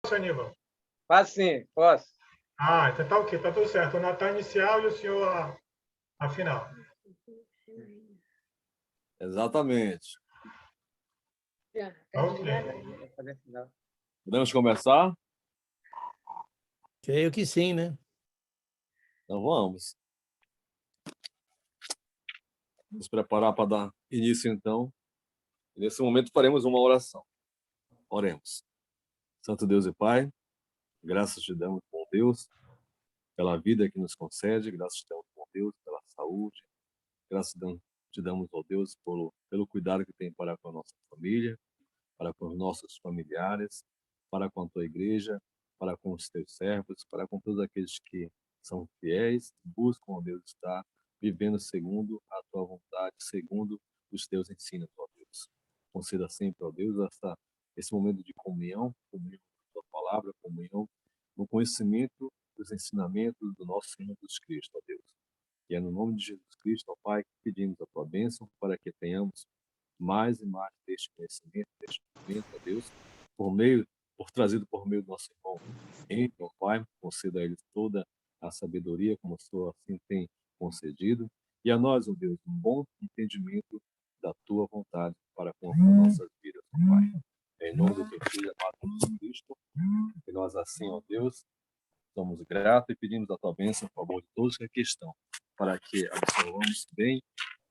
Aníbal? Faz sim, posso. Ah, então tá ok, tá tudo certo. O Natan inicial e o senhor a final. Exatamente. Ok. Podemos começar? Creio que sim, né? Então vamos. Nos preparar para dar início, então. E nesse momento faremos uma oração. Oremos. Santo Deus e Pai, graças te damos, bom Deus, pela vida que nos concede, graças te damos, bom Deus, pela saúde, graças te damos, ó Deus, pelo cuidado que tem para com a nossa família, para com os nossos familiares, para com a tua igreja, para com os teus servos, para com todos aqueles que são fiéis, buscam, ó Deus, estar vivendo segundo a tua vontade, segundo os teus ensinos, ó Deus. Conceda sempre, ó Deus, esse momento de comunhão com a tua palavra, comunhão no conhecimento dos ensinamentos do nosso Senhor Jesus Cristo, ó Deus. E é no nome de Jesus Cristo, ó Pai, que pedimos a tua bênção para que tenhamos mais e mais deste conhecimento, deste momento, ó Deus, trazido por meio do nosso irmão Henrique, ó Pai, conceda a ele toda a sabedoria, como o Senhor assim tem concedido, e a nós, ó Deus, um bom entendimento da tua vontade para com as nossas vidas, ó Pai. Em nome do teu Filho amado Jesus Cristo, que nós assim, ó Deus, somos gratos e pedimos a tua bênção a favor de todos que aqui estão, para que absorvamos bem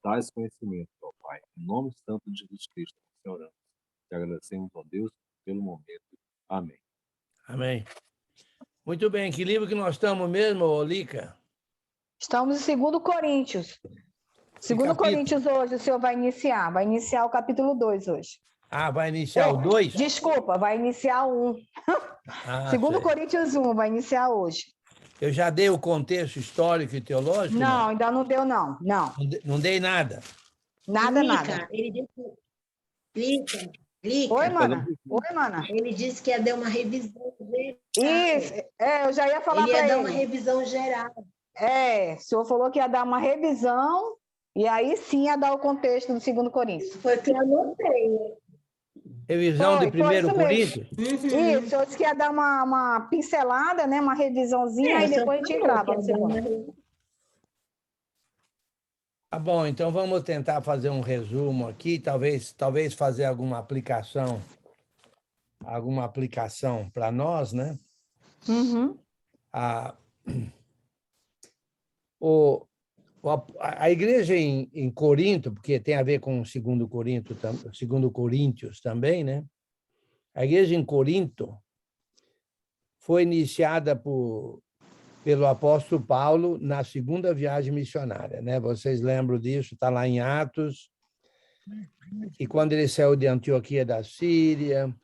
tais conhecimentos, ó Pai. Em nome santo de Jesus Cristo, nós oramos. Te agradecemos, ó Deus, pelo momento. Amém. Amém. Muito bem, que livro que nós estamos mesmo, Lica? Estamos em 2 Coríntios. 2 Coríntios hoje o senhor vai iniciar o capítulo 2 hoje. Ah, vai iniciar o 2? Desculpa, vai iniciar o 1. Ah, 2 sei. Coríntios 1, vai iniciar hoje. Eu já dei o contexto histórico e teológico? Não, ainda não deu, não. Não dei nada. Nada, Lica, nada. ele disse, Lica, Oi, mana. Oi, mana. ele disse que ia dar uma revisão geral. Isso, eu já ia falar Ele para ia ele. dar uma revisão geral. O senhor falou que ia dar uma revisão e aí sim ia dar o contexto do 2 Coríntios. Foi o que eu anotei. Revisão de 1 isso Coríntios? Isso, o senhor disse que ia dar uma pincelada, né? Uma revisãozinha, aí depois a gente entrava no segundo. Tá bom, então vamos tentar fazer um resumo aqui, talvez fazer alguma aplicação para nós, né? Uhum. A igreja em Corinto, porque tem a ver com o 2 Coríntios também, né? A igreja em Corinto foi iniciada pelo apóstolo Paulo na segunda viagem missionária, né? Vocês lembram disso? Está lá em Atos, que quando ele saiu de Antioquia da Síria,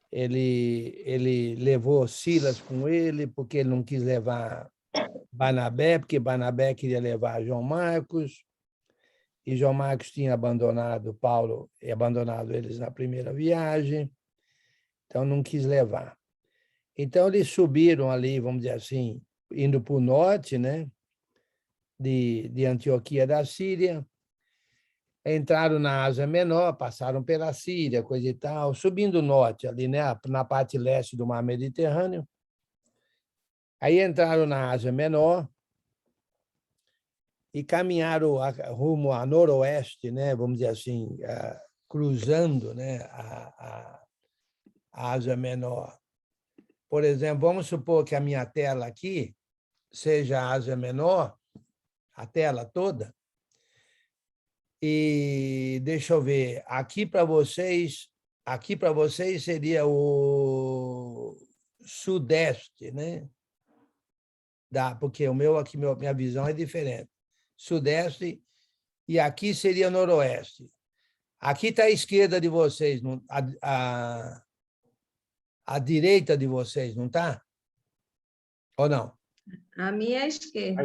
ele levou Silas com ele, porque ele não quis levar Barnabé, porque Barnabé queria levar João Marcos, e João Marcos tinha abandonado Paulo e abandonado eles na primeira viagem, então não quis levar. Então eles subiram ali, vamos dizer assim, indo para o norte, né, de Antioquia da Síria, entraram na Ásia Menor, passaram pela Síria, coisa e tal, subindo o norte ali, né, na parte leste do Mar Mediterrâneo. Aí entraram na Ásia Menor e caminharam rumo a noroeste, né, vamos dizer assim, cruzando, né, a Ásia Menor. Por exemplo, vamos supor que a minha tela aqui seja a Ásia Menor, a tela toda, e deixa eu ver, aqui para vocês seria o sudeste, né? Porque o meu aqui, minha visão é diferente. Sudeste, e aqui seria noroeste. Aqui está a esquerda de vocês, a direita de vocês, não está? Ou não? A minha é a esquerda.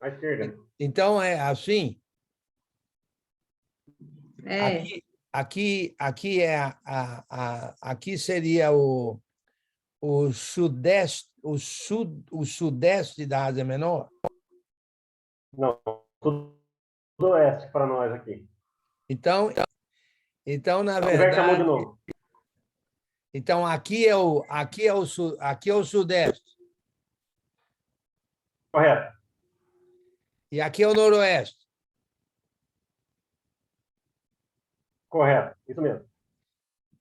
À esquerda. Então, é assim? É. Aqui seria o sudeste, o sudeste da Ásia Menor? Não, sudoeste para nós aqui. Então na Inverte a mão de verdade, novo. Então, aqui é o sudeste. Correto. E aqui é o noroeste. Correto. Isso mesmo.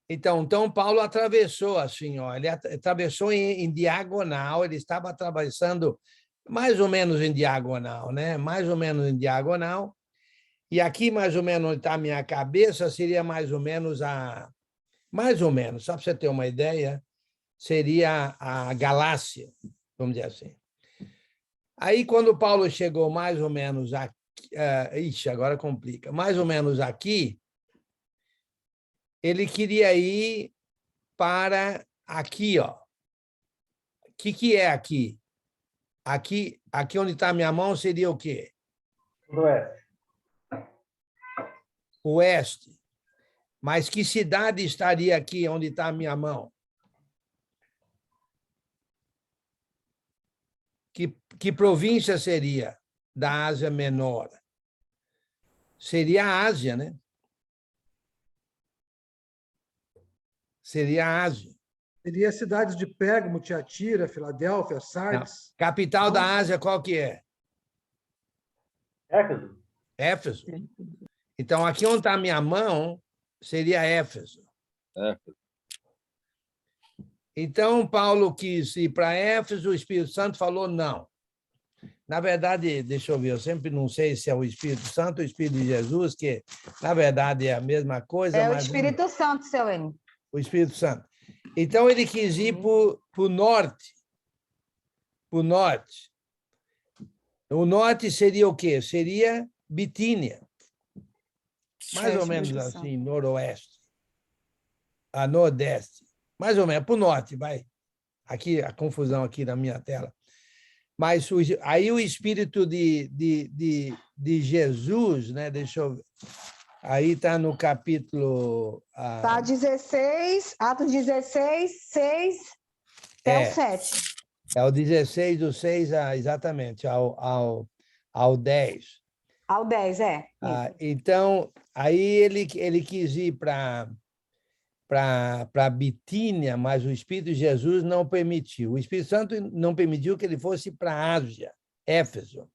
Então Paulo atravessou assim, ó, ele atravessou em diagonal, ele estava atravessando mais ou menos em diagonal, né? Mais ou menos em diagonal. E aqui, mais ou menos, onde está a minha cabeça, seria mais ou menos só para você ter uma ideia, seria a galáxia, vamos dizer assim. Aí, quando Paulo chegou mais ou menos aqui, agora complica, mais ou menos aqui, ele queria ir para aqui, ó. O que é aqui? Aqui onde está a minha mão seria o quê? Sudoeste. Oeste. Mas que cidade estaria aqui onde está a minha mão? Que província seria da Ásia Menor? Seria a Ásia, né? Seria a Ásia. Seria as cidades de Pérgamo, Tiatira, Filadélfia, Sardes. Capital da Ásia, qual que é? Éfeso. Éfeso. Então, aqui onde está a minha mão, seria Éfeso. Então, Paulo quis ir para Éfeso, o Espírito Santo falou não. Na verdade, deixa eu ver, eu sempre não sei se é o Espírito Santo ou o Espírito de Jesus, que, na verdade, é a mesma coisa. É o mas Espírito Santo, seu Eni. o Espírito Santo. Então, ele quis ir para o norte. Para o norte. O norte seria o quê? Seria Bitínia. Mais ou menos assim, noroeste. A nordeste. Mais ou menos, para o norte, vai. Aqui, a confusão aqui na minha tela. Mas aí o Espírito de Jesus, né? Deixa eu ver. Aí está no capítulo... Está 16, Atos 16, 6 até o 7. É o 16 do 6 exatamente ao 10. Ao 10, é. Então, aí ele quis ir para Bitínia, mas o Espírito de Jesus não permitiu. O Espírito Santo não permitiu que ele fosse para a Ásia, Éfeso.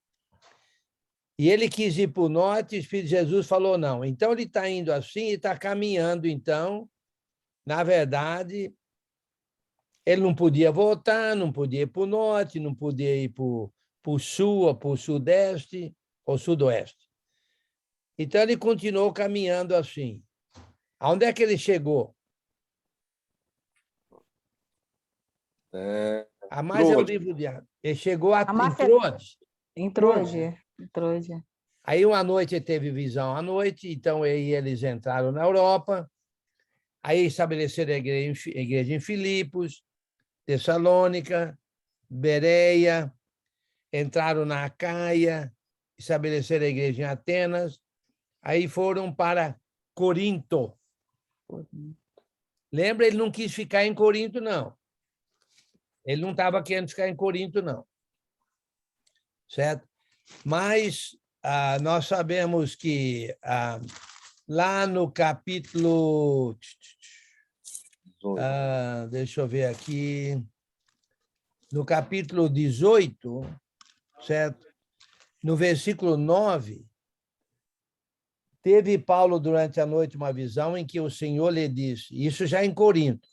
E ele quis ir para o norte, e o Espírito de Jesus falou não. Então, ele está indo assim e está caminhando. Então, na verdade, ele não podia voltar, não podia ir para o norte, não podia ir para o sul, ou para o sudeste, ou sudoeste. Então, ele continuou caminhando assim. Aonde é que ele chegou? Mas é o livro de Atos. Ele chegou a Troade. Troade. Aí, uma noite, ele teve visão à noite, então aí eles entraram na Europa, aí estabeleceram a igreja em Filipos, Tessalônica, Bereia, entraram na Acaia, estabeleceram a igreja em Atenas, aí foram para Corinto. Lembra, ele não quis ficar em Corinto, não. Ele não estava querendo ficar em Corinto, não. Certo? Mas nós sabemos que lá no capítulo... deixa eu ver aqui. No capítulo 18, certo? No versículo 9, teve Paulo durante a noite uma visão em que o Senhor lhe disse, isso já em Corinto,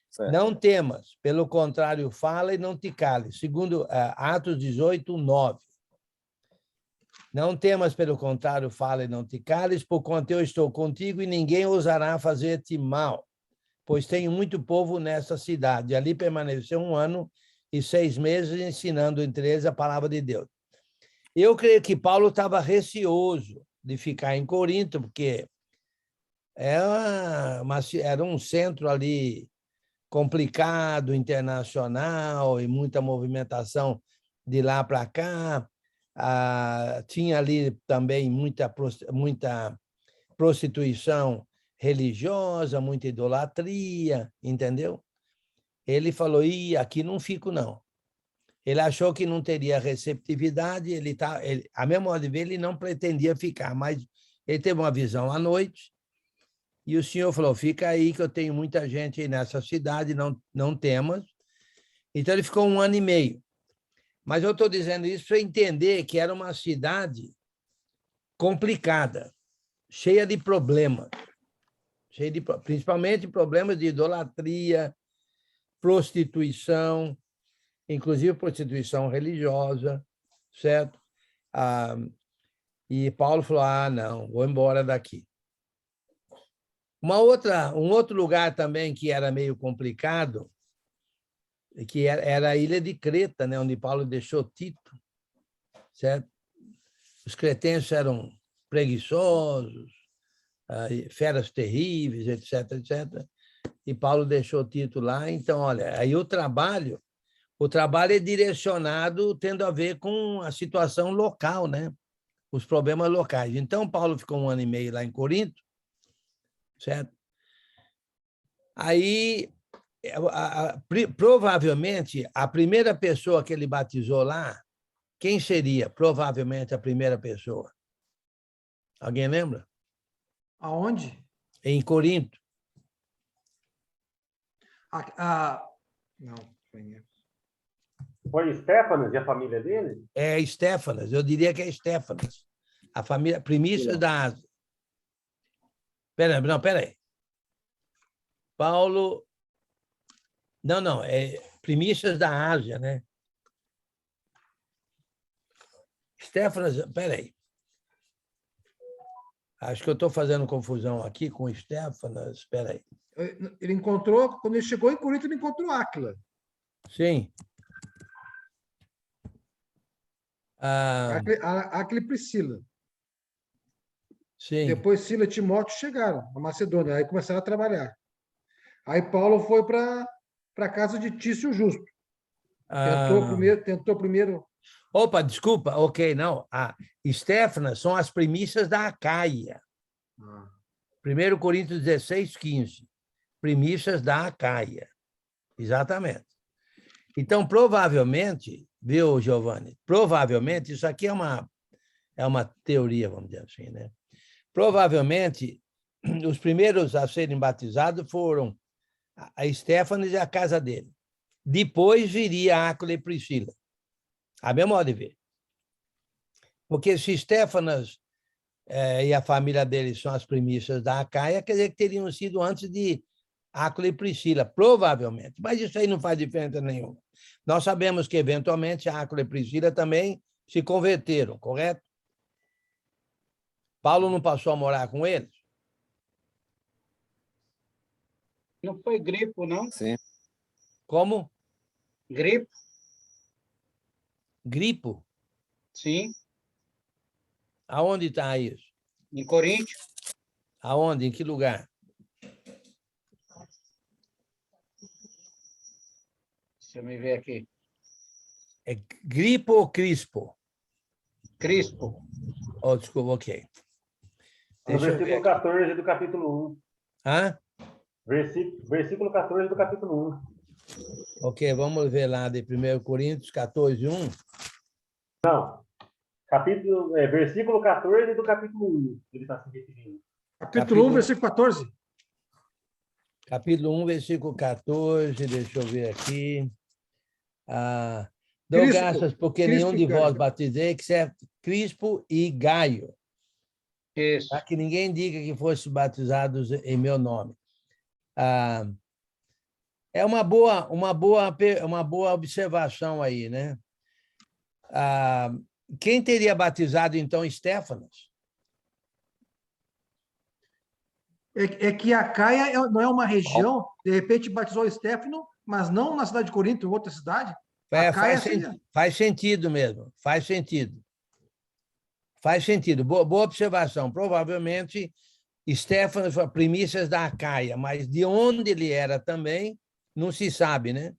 certo. Não temas, pelo contrário, fala e não te cales. Segundo Atos 18, 9. Não temas, pelo contrário, fala e não te cales, porquanto eu estou contigo e ninguém ousará fazer-te mal, pois tenho muito povo nessa cidade. Ali permaneceu 1 ano e 6 meses ensinando entre eles a palavra de Deus. Eu creio que Paulo estava receoso de ficar em Corinto, porque era um centro ali complicado, internacional, e muita movimentação de lá para cá. Tinha ali também muita prostituição religiosa, muita idolatria, entendeu? Ele falou, aqui não fico, não. Ele achou que não teria receptividade, a memória de ver, ele não pretendia ficar, mas ele teve uma visão à noite, E o senhor falou, fica aí que eu tenho muita gente aí nessa cidade, não temas. Então, ele ficou 1 ano e meio. Mas eu estou dizendo isso para entender que era uma cidade complicada, cheia de problemas, principalmente problemas de idolatria, prostituição, inclusive prostituição religiosa, certo? E Paulo falou, não, vou embora daqui. Um outro lugar também que era meio complicado, que era a ilha de Creta, né, onde Paulo deixou Tito, certo? Os cretenses eram preguiçosos, feras terríveis, etc., etc. E Paulo deixou Tito lá. Então, olha, aí o trabalho é direcionado tendo a ver com a situação local, né? Os problemas locais. Então, Paulo ficou 1 ano e meio lá em Corinto, certo? Aí, provavelmente, a primeira pessoa que ele batizou lá, quem seria provavelmente a primeira pessoa? Alguém lembra? Aonde? Em Corinto. Não, foi Foi Estéfanas e a família dele? É Estéfanas, eu diria que é Estéfanas. A família Primícias da Ásia. Espera aí. Paulo... Não, é Primícias da Ásia, né? Estéfanas, espera aí. Acho que eu estou fazendo confusão aqui com Estéfanas. Espera aí. Ele encontrou, quando ele chegou em Corinto, ele encontrou Áquila. Sim. Áquila e Priscila. Sim. Depois Sila e Timóteo chegaram na Macedônia, aí começaram a trabalhar. Aí Paulo foi para a casa de Tício Justo. Tentou primeiro. Opa, desculpa, ok, não. Estéfanas são as primícias da Acaia. 1 Coríntios 16, 15. Primícias da Acaia. Exatamente. Então, provavelmente, viu, Giovanni? Provavelmente, isso aqui é uma teoria, vamos dizer assim, né? Provavelmente, os primeiros a serem batizados foram a Estéfanas e a casa dele. Depois viria Áquila e Priscila. A meu modo de ver. Porque se Estéfanas e a família dele são as primícias da Acaia, quer dizer que teriam sido antes de Áquila e Priscila, provavelmente. Mas isso aí não faz diferença nenhuma. Nós sabemos que, eventualmente, Áquila e Priscila também se converteram, correto? Paulo não passou a morar com eles? Não foi Gripo, não? Sim. Como? Gripo, Gripo? sim, Aonde está isso? em Coríntios. Aonde? Em que lugar? Deixa eu me ver aqui. É Gripo ou Crispo? Crispo. Oh, desculpa, ok. No Deixa eu ver versículo aqui. 14 do capítulo 1. Hã? Versículo 14 do capítulo 1. Ok, vamos ver lá de 1 Coríntios 14, 1. Não. Versículo 14 do capítulo 1. Ele está se referindo. Capítulo 1, versículo 14. Capítulo 1, versículo 14, deixa eu ver aqui. Dou graças porque Crispo nenhum e de vós Gaio. batizei, exceto Crispo e Gaio, Isso. para que ninguém diga que fosse batizados em meu nome. É uma boa observação aí, né? Quem teria batizado, então, Estéfanas? É que a Caia não é uma região, de repente batizou Estéfano, mas não na cidade de Corinto, em outra cidade. A Caia seria. Faz sentido mesmo, faz sentido. Faz sentido. Boa observação. Provavelmente, Estéfanas foi primícias da Acaia, mas de onde ele era também, não se sabe, né?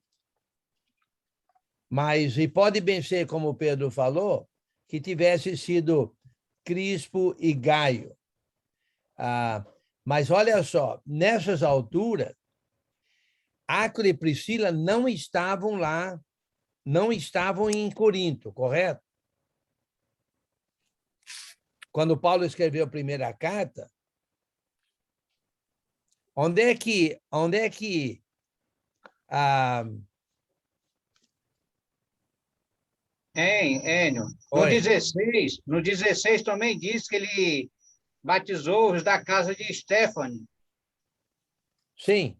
Mas e pode bem ser, como o Pedro falou, que tivesse sido Crispo e Gaio. Mas olha só, nessas alturas, Áquila e Priscila não estavam lá, não estavam em Corinto, correto? Quando Paulo escreveu a primeira carta, Onde é que ah, Enio, Oi. no 16 também diz que ele batizou os da casa de Stephanie. sim.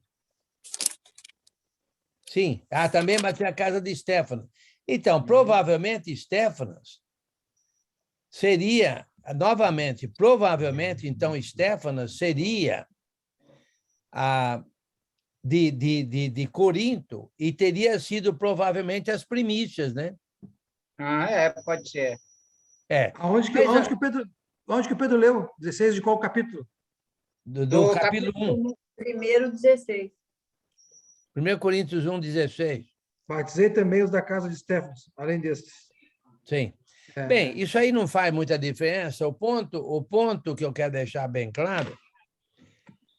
Sim. Ah, também bateu a casa de Stefanas. Então, provavelmente Stefanas seria, novamente, provavelmente, então, Stefanas seria de Corinto e teria sido provavelmente as primícias, né? Pode ser. Aonde que o Pedro leu? 16 de qual capítulo? Do capítulo 1. Primeiro 16. 1 Coríntios 1, 16. Batizei também os da casa de Stefanas, além destes. Sim. Bem, isso aí não faz muita diferença. O ponto que eu quero deixar bem claro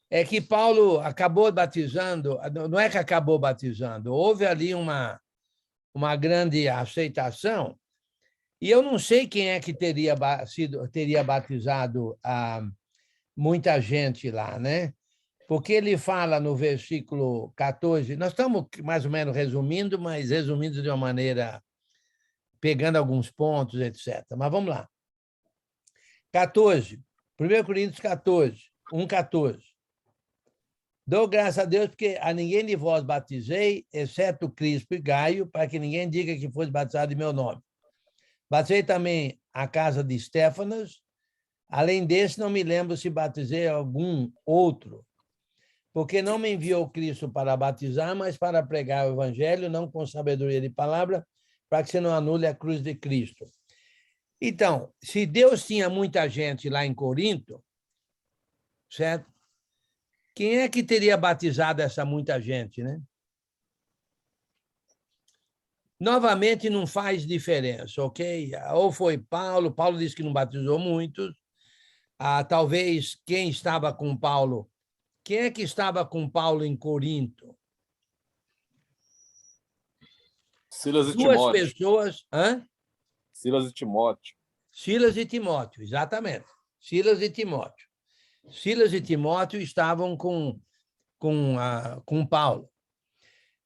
é que Paulo acabou batizando, não é que acabou batizando, houve ali uma grande aceitação, e eu não sei quem é que teria batizado muita gente lá, né? Porque ele fala no versículo 14, nós estamos mais ou menos resumindo, mas resumindo de uma maneira, pegando alguns pontos, etc. Mas vamos lá. 14, 1 Coríntios 14, 1:14. Dou graças a Deus porque a ninguém de vós batizei, exceto Crispo e Gaio, para que ninguém diga que fosse batizado em meu nome. Batizei também a casa de Stefanas. Além desse, não me lembro se batizei algum outro, porque não me enviou Cristo para batizar, mas para pregar o evangelho, não com sabedoria de palavra, para que você não anule a cruz de Cristo. Então, se Deus tinha muita gente lá em Corinto, certo? Quem é que teria batizado essa muita gente, né? Novamente, não faz diferença, ok? Ou foi Paulo disse que não batizou muitos, talvez quem estava com Paulo. Quem é que estava com Paulo em Corinto? Silas e Duas Timóteo. pessoas. Silas e Timóteo. Silas e Timóteo, exatamente. Silas e Timóteo. Silas e Timóteo estavam com Paulo.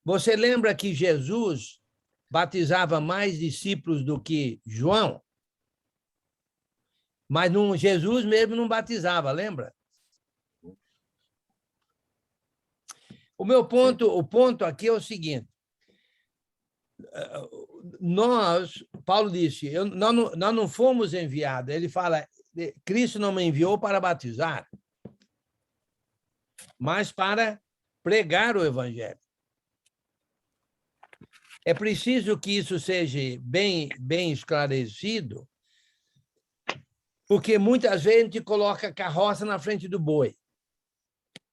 Você lembra que Jesus batizava mais discípulos do que João? Mas Jesus mesmo não batizava, lembra? O ponto aqui é o seguinte. Paulo disse, nós não fomos enviados. Ele fala, Cristo não me enviou para batizar, mas para pregar o evangelho. É preciso que isso seja bem esclarecido, porque muitas vezes a gente coloca a carroça na frente do boi,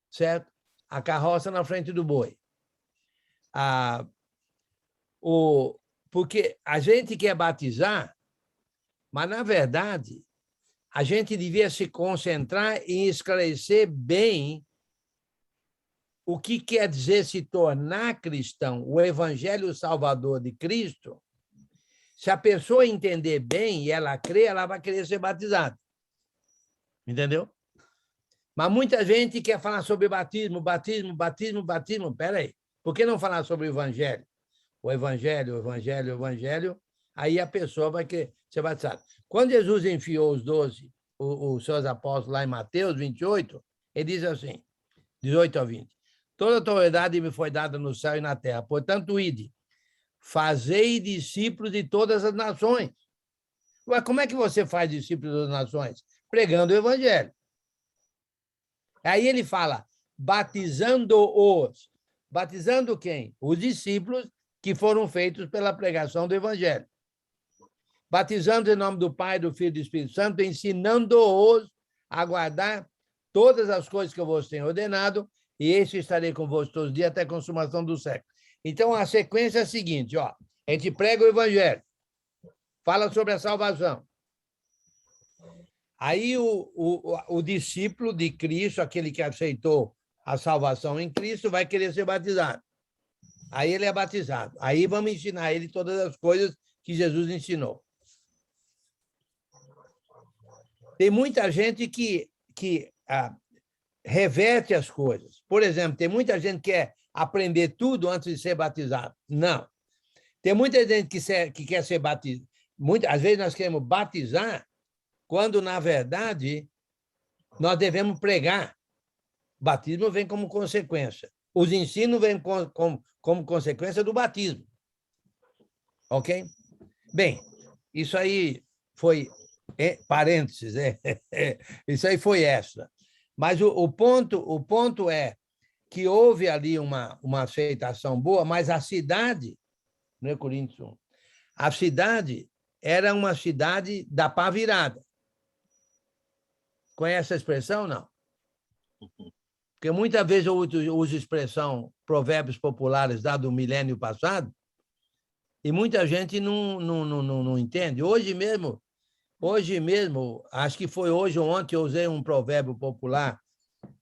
certo? A carroça na frente do boi. Porque a gente quer batizar, mas, na verdade, a gente devia se concentrar em esclarecer bem o que quer dizer se tornar cristão, o evangelho salvador de Cristo. Se a pessoa entender bem e ela crer, ela vai querer ser batizada. Entendeu? Mas muita gente quer falar sobre batismo. Espera aí. Por que não falar sobre o evangelho? O evangelho, aí a pessoa vai querer ser batizada. Quando Jesus enfiou os 12, os seus apóstolos lá em Mateus 28, ele diz assim, 18 a 20, toda autoridade me foi dada no céu e na terra, portanto, ide, fazei discípulos de todas as nações. Ué, como é que você faz discípulos das nações? Pregando o evangelho. Aí ele fala, batizando-os. Batizando quem? Os discípulos que foram feitos pela pregação do evangelho. Batizando em nome do Pai, do Filho e do Espírito Santo, ensinando-os a guardar todas as coisas que eu vos tenho ordenado, e este estarei convosco todos os dias até a consumação do século. Então, a sequência é a seguinte, a gente prega o evangelho, fala sobre a salvação. Aí o discípulo de Cristo, aquele que aceitou a salvação em Cristo, vai querer ser batizado. Aí ele é batizado. Aí vamos ensinar ele todas as coisas que Jesus ensinou. Tem muita gente que reverte as coisas. Por exemplo, tem muita gente que quer aprender tudo antes de ser batizado. Não. Tem muita gente que quer ser batizado. Às vezes nós queremos batizar quando, na verdade, nós devemos pregar. O batismo vem como consequência. Os ensinos vêm como consequência do batismo. Ok? Bem, isso aí foi parênteses, isso aí foi extra. Mas o ponto é que houve ali uma aceitação boa, mas a cidade, não é Coríntios 1, a cidade era uma cidade da pá virada. Conhece a expressão, não? Porque muitas vezes eu uso a expressão provérbios populares dado do milênio passado, e muita gente não entende. Hoje mesmo, acho que foi hoje ou ontem, eu usei um provérbio popular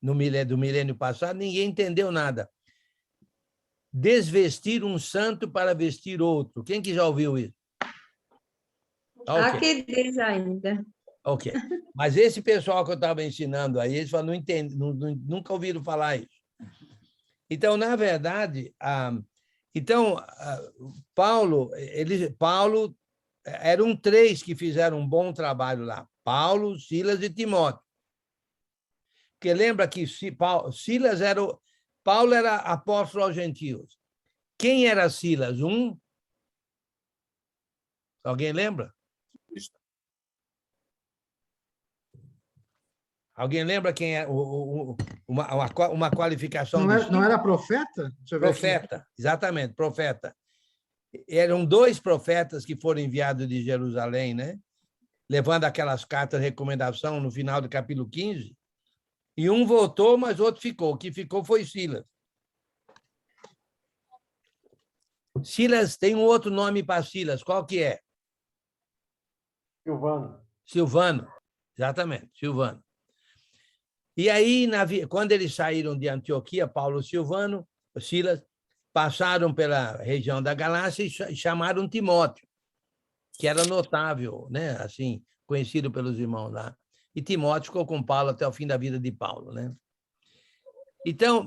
do milênio passado, ninguém entendeu nada. Desvestir um santo para vestir outro. Quem que já ouviu isso? Aqui diz ainda. Ok. Mas esse pessoal que eu estava ensinando aí, eles falam, não entendem, nunca ouviram falar isso. Então, na verdade, Paulo, eram 3 que fizeram um bom trabalho lá. Paulo, Silas e Timóteo. Porque lembra que Paulo era apóstolo aos gentios. Quem era Silas? Alguém lembra? Alguém lembra quem é uma qualificação? Não era profeta? Deixa eu ver aqui. Profeta, exatamente, profeta. Eram 2 profetas que foram enviados de Jerusalém, né? Levando aquelas cartas de recomendação no final do capítulo 15. E um voltou, mas outro ficou. O que ficou foi Silas. Silas tem um outro nome para Silas. Qual que é? Silvano. Exatamente, Silvano. E aí, quando eles saíram de Antioquia, Paulo e Silas, passaram pela região da Galácia e chamaram Timóteo, que era notável, né? Assim, conhecido pelos irmãos lá. E Timóteo ficou com Paulo até o fim da vida de Paulo, né? Então,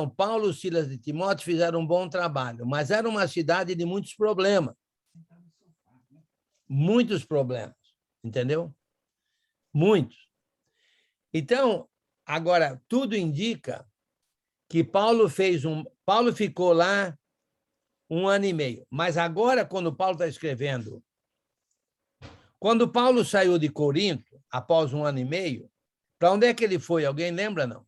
Paulo, Silas e Timóteo fizeram um bom trabalho, mas era uma cidade de muitos problemas. Muitos problemas, entendeu? Muitos. Então, agora, tudo indica que Paulo ficou lá 1 ano e meio. Mas agora, quando Paulo está escrevendo, quando Paulo saiu de Corinto, após 1 ano e meio, para onde é que ele foi? Alguém lembra, não?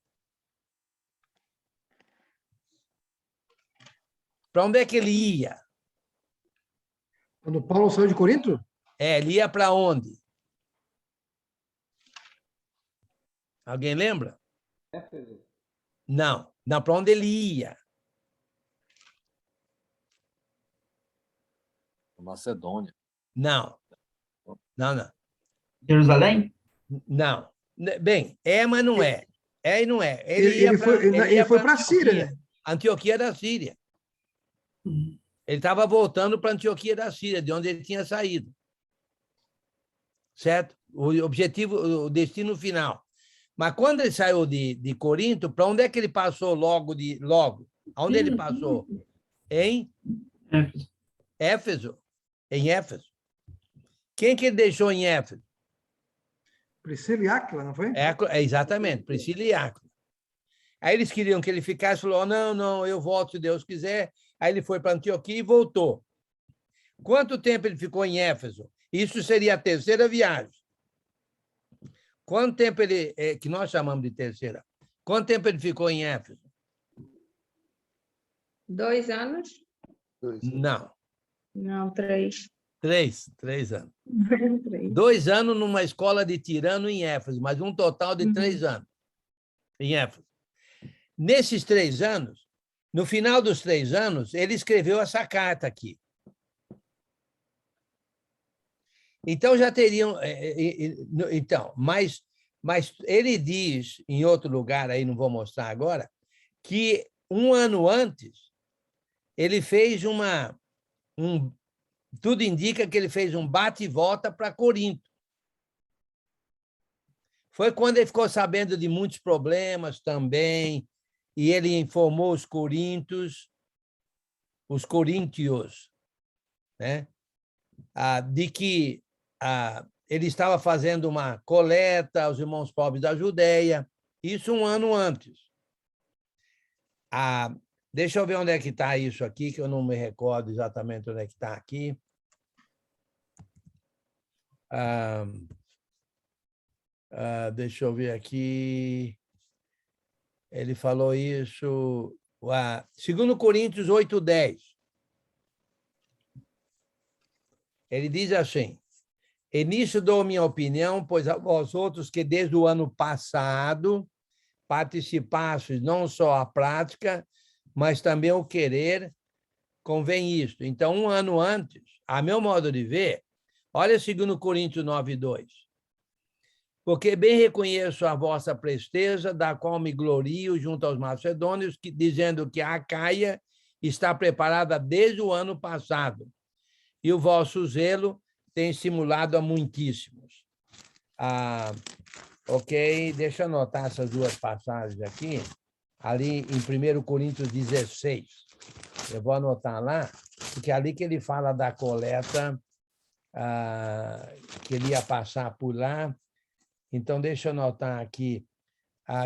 Para onde é que ele ia? Quando Paulo saiu de Corinto? Ele ia para onde? Alguém lembra? Não, para onde ele ia? Macedônia. Não. Jerusalém? Não. Bem, mas não é. É e não é. Ele foi para a Síria, né? Antioquia da Síria. Ele estava voltando para Antioquia da Síria, de onde ele tinha saído. Certo? O objetivo, o destino final. Mas quando ele saiu de Corinto, para onde é que ele passou logo? Aonde ele passou? Em Éfeso. Em Éfeso. Quem que ele deixou em Éfeso? Priscila e Áquila, não foi? Exatamente, Priscila e Áquila. Aí eles queriam que ele ficasse, falou, não, eu volto se Deus quiser. Aí ele foi para Antioquia e voltou. Quanto tempo ele ficou em Éfeso? Isso seria a 3ª viagem. Quanto tempo que nós chamamos de 3ª? Quanto tempo ele ficou em Éfeso? 2 anos? Não, 3. 3 anos. 3. 2 anos numa escola de Tirano em Éfeso, mas um total de 3 anos em Éfeso. Nesses 3 anos, no final dos 3 anos, ele escreveu essa carta aqui. Então, já teriam... mas ele diz, em outro lugar, aí não vou mostrar agora, que 1 ano antes, ele fez tudo indica que ele fez um bate e volta para Corinto. Foi quando ele ficou sabendo de muitos problemas também, e ele informou os coríntios, né? De que ele estava fazendo uma coleta aos irmãos pobres da Judéia, isso um ano antes. Deixa eu ver onde é que está isso aqui, que eu não me recordo exatamente onde é que está aqui. Deixa eu ver aqui. Ele falou isso... 2 Coríntios 8:10. Ele diz assim: e nisso dou minha opinião, pois a vós outros que desde o ano passado participastes não só a prática, mas também o querer, convém isto. Então, um ano antes, a meu modo de ver, olha 2 Coríntios 9:2. Porque bem reconheço a vossa presteza, da qual me glorio junto aos macedônios, dizendo que a Acaia está preparada desde o ano passado, e o vosso zelo tem estimulado a muitíssimos. Ok, deixa eu anotar essas duas passagens aqui, ali em 1 Coríntios 16. Eu vou anotar lá, porque é ali que ele fala da coleta, que ele ia passar por lá. Então, deixa eu anotar aqui.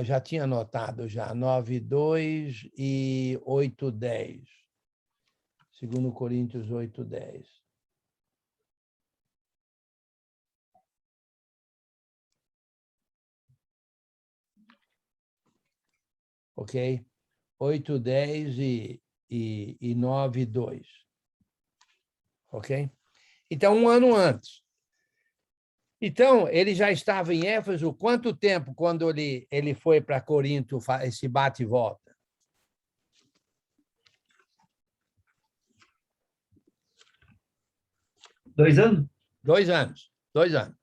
Já tinha anotado, já, 9:2 e 8:10. 2 Coríntios 8:10. Ok? 8:10 e 9:2. Ok? Então, um ano antes. Então, ele já estava em Éfeso quanto tempo quando ele foi para Corinto, esse bate e volta? Dois anos? 2 anos. 2 anos.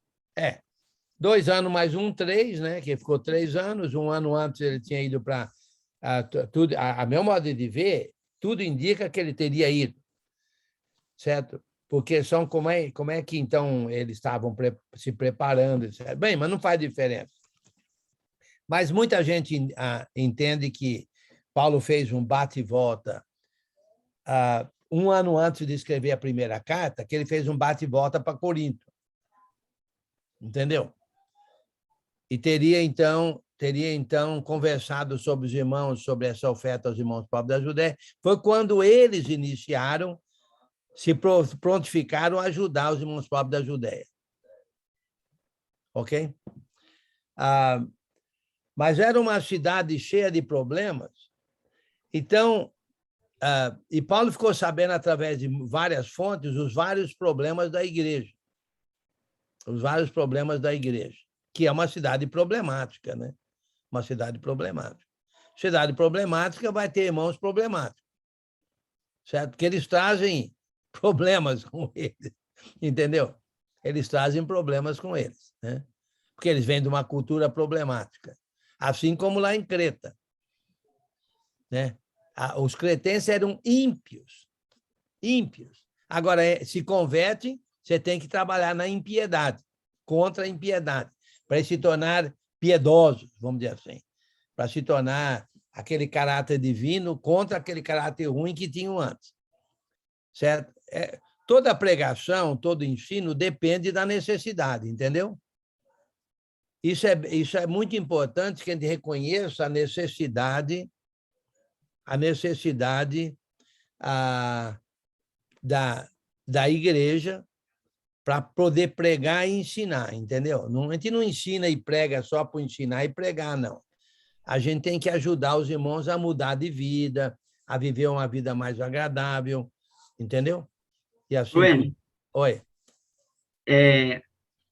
2 anos mais 3, né? Que ficou 3 anos. Um ano antes ele tinha ido para... tudo. A meu modo de ver, tudo indica que ele teria ido. Certo? Porque como é que, então, eles estavam se preparando, etc. Bem, mas não faz diferença. Mas muita gente entende que Paulo fez um bate e volta um ano antes de escrever a primeira carta, que ele fez um bate e volta para Corinto. Entendeu? E teria, então, conversado sobre os irmãos, sobre essa oferta aos irmãos pobres da Judéia. Foi quando eles iniciaram, se prontificaram a ajudar os irmãos pobres da Judéia. Ok? Mas era uma cidade cheia de problemas. Então, e Paulo ficou sabendo, através de várias fontes, os vários problemas da igreja. Os vários problemas da igreja, que é uma cidade problemática, né? Uma cidade problemática. Cidade problemática vai ter irmãos problemáticos, certo? Porque eles trazem problemas com eles, entendeu? Eles trazem problemas com eles, né? Porque eles vêm de uma cultura problemática, assim como lá em Creta, né? Os cretenses eram ímpios. Agora, se convertem, você tem que trabalhar na impiedade, contra a impiedade, para se tornar piedosos, vamos dizer assim, para se tornar aquele caráter divino contra aquele caráter ruim que tinham antes. Certo? Toda pregação, todo ensino depende da necessidade, entendeu? Isso é muito importante que a gente reconheça a necessidade da igreja para poder pregar e ensinar, entendeu? A gente não ensina e prega só para ensinar e pregar, não. A gente tem que ajudar os irmãos a mudar de vida, a viver uma vida mais agradável, entendeu? E assim... Oi. O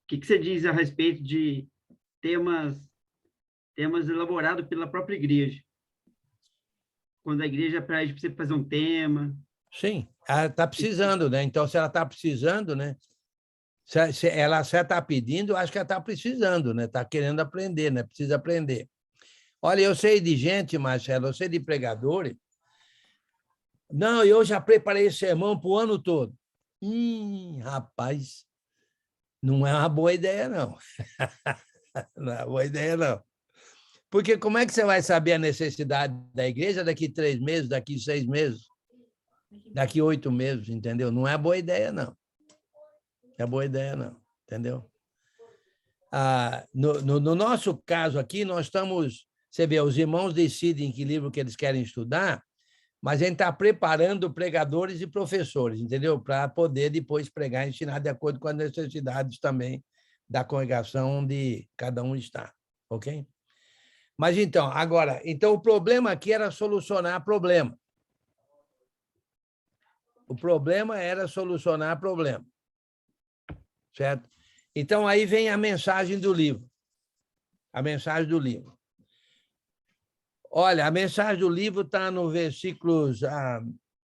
que você diz a respeito de temas elaborados pela própria igreja? Quando a igreja pede para você fazer um tema... Sim, ela está precisando, né? Então, se ela está precisando, né? Se ela está pedindo, eu acho que ela está precisando, né? Está querendo aprender, né? Precisa aprender. Olha, eu sei de gente, Marcelo, eu sei de pregadores. Não, eu já preparei esse sermão para o ano todo. Rapaz, não é uma boa ideia, não. Não é boa ideia, não. Porque como é que você vai saber a necessidade da igreja daqui 3 meses, daqui 6 meses, daqui 8 meses, entendeu? Não é boa ideia, não. Não é boa ideia, não, entendeu? No nosso caso aqui, nós estamos... Você vê, os irmãos decidem que livro que eles querem estudar, mas a gente está preparando pregadores e professores, entendeu? Para poder depois pregar e ensinar de acordo com as necessidades também da congregação onde cada um está, ok? Mas então, agora, então o problema aqui era solucionar problema. O problema era solucionar problema, certo? Então, aí vem a mensagem do livro. A mensagem do livro. Olha, a mensagem do livro está no versículos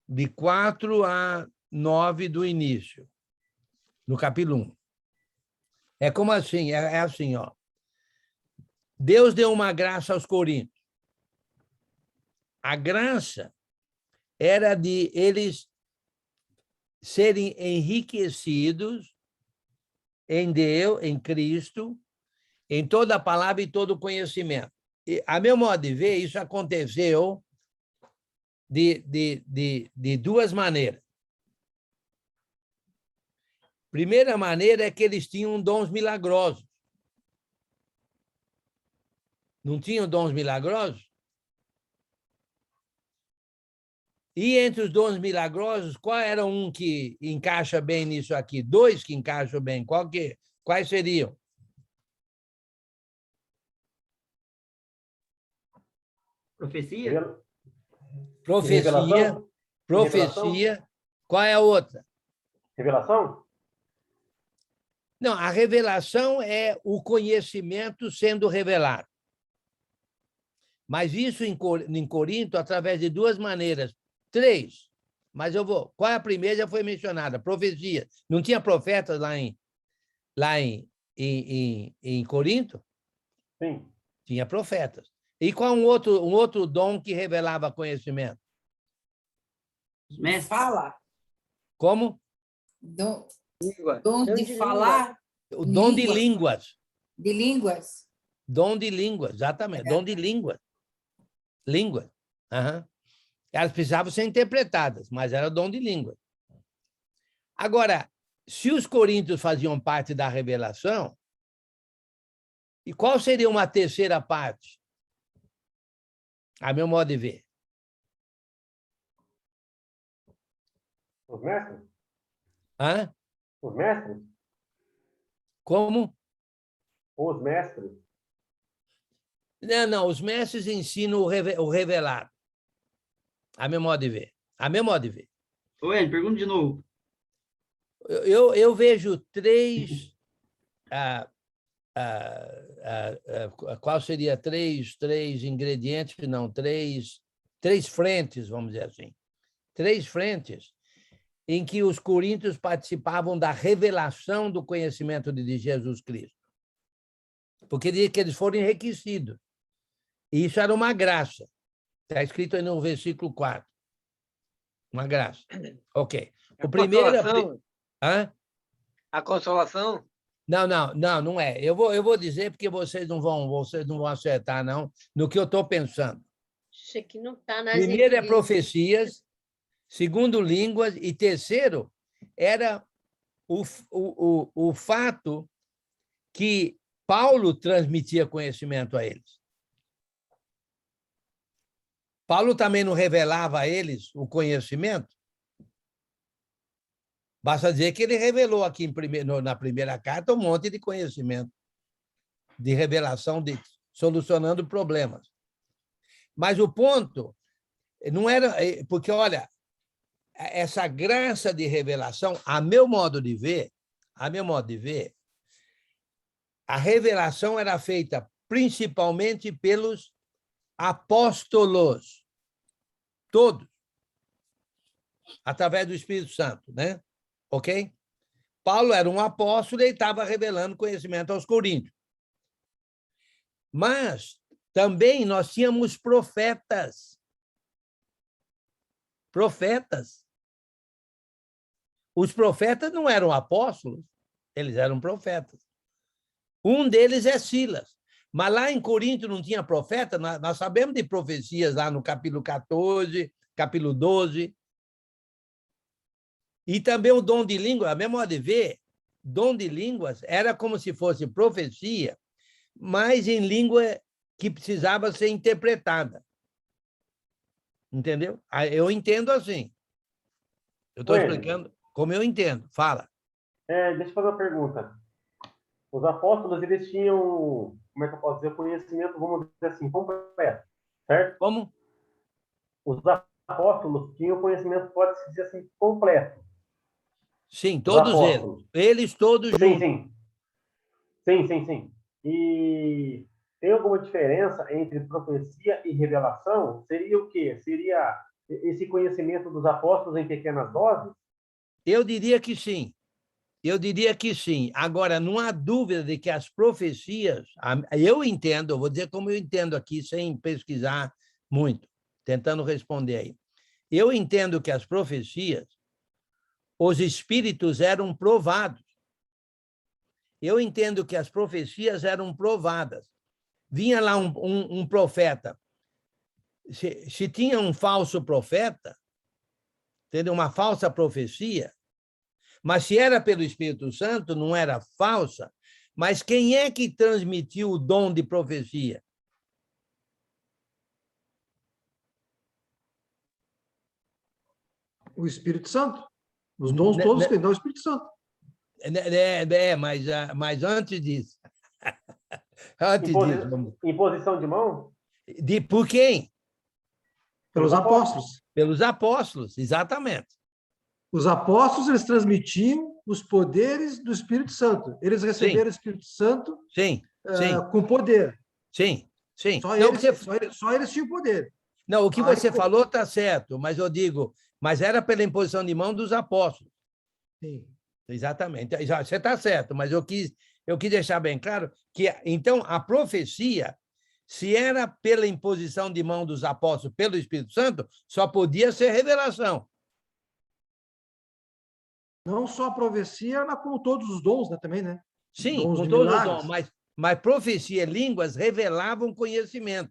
de 4 a 9 do início, no capítulo 1. É como assim? É assim, ó. Deus deu uma graça aos coríntios. A graça era de eles serem enriquecidos em Deus, em Cristo, em toda a palavra e todo o conhecimento. E, a meu modo de ver, isso aconteceu de 2 maneiras. Primeira maneira é que eles tinham dons milagrosos. Não tinham dons milagrosos? E entre os dons milagrosos, qual era um que encaixa bem nisso aqui? 2 que encaixam bem. Quais seriam? Profecia? Revelação? Profecia. Qual é a outra? Revelação? Não, a revelação é o conhecimento sendo revelado. Mas isso em Corinto, através de 2 maneiras. 3, mas eu vou... Qual é a primeira? Já foi mencionada, profecia. Não tinha profetas lá em Corinto? Sim. Tinha profetas. E qual um outro dom que revelava conhecimento? Fala. Como? Dom Dom de de falar. O dom de línguas. De línguas. Dom de línguas, exatamente. Dom de línguas. Língua. Uhum. Elas precisavam ser interpretadas, mas era dom de língua. Agora, se os coríntios faziam parte da revelação, e qual seria uma terceira parte? A meu modo de ver. Os mestres? Hã? Os mestres? Como? Os mestres? Não, os mestres ensinam o revelado. A meu modo de ver. A meu modo de ver. Ué, pergunta de novo. Eu vejo 3... qual seria 3 ingredientes? Não, 3 frentes, vamos dizer assim. 3 frentes em que os coríntios participavam da revelação do conhecimento de Jesus Cristo. Porque diz que eles foram enriquecidos. E isso era uma graça. Está escrito aí no versículo 4. Uma graça. Ok. O primeiro... Hã? A consolação? Não é. Eu vou dizer porque vocês não vão acertar, não, no que eu estou pensando. Isso aqui não está nas Primeiro é igrejas. profecias, segundo, línguas, e terceiro era o fato que Paulo transmitia conhecimento a eles. Paulo também não revelava a eles o conhecimento? Basta dizer que ele revelou aqui na primeira carta um monte de conhecimento, de revelação, solucionando problemas. Mas o ponto não era... Porque, olha, essa graça de revelação, a meu modo de ver, a revelação era feita principalmente pelos apóstolos, todos, através do Espírito Santo, né? Ok? Paulo era um apóstolo e estava revelando conhecimento aos coríntios. Mas também nós tínhamos profetas. Profetas. Os profetas não eram apóstolos, eles eram profetas. Um deles é Silas. Mas lá em Corinto não tinha profeta, nós sabemos de profecias lá no capítulo 14, capítulo 12. E também o dom de língua, a mesma modo de ver, dom de línguas era como se fosse profecia, mas em língua que precisava ser interpretada. Entendeu? Eu entendo assim. Eu estou explicando como eu entendo. Fala. Deixa eu fazer uma pergunta. Os apóstolos, eles tinham, como é que eu posso dizer, conhecimento, vamos dizer assim, completo, certo? Como? Os apóstolos tinham conhecimento, pode-se dizer assim, completo. Sim, todos eles. Eles todos juntos. Sim. E tem alguma diferença entre profecia e revelação? Seria o quê? Seria esse conhecimento dos apóstolos em pequenas doses? Eu diria que sim. Agora, não há dúvida de que as profecias, eu entendo, eu vou dizer como eu entendo aqui, sem pesquisar muito, tentando responder aí. Eu entendo que as profecias, os espíritos eram provados. Eu entendo que as profecias eram provadas. Vinha lá um profeta. Se tinha um falso profeta, entendeu? Uma falsa profecia, mas se era pelo Espírito Santo, não era falsa. Mas quem é que transmitiu o dom de profecia? O Espírito Santo. Os dons todos que dá o Espírito Santo. Mas antes disso. Imposição de mão? Por quem? Pelos apóstolos. Pelos apóstolos, exatamente. Os apóstolos, eles transmitiam os poderes do Espírito Santo. Eles receberam o Espírito Santo com poder. Sim. Só eles tinham poder. Não, o que você falou está certo, mas eu digo, mas era pela imposição de mão dos apóstolos. Sim. Exatamente. Você está certo, mas eu quis deixar bem claro que, então, a profecia, se era pela imposição de mão dos apóstolos pelo Espírito Santo, só podia ser revelação. Não só a profecia, mas como todos os dons, né, também, né? Sim, dons com todos os dons, mas profecia e línguas revelavam conhecimento.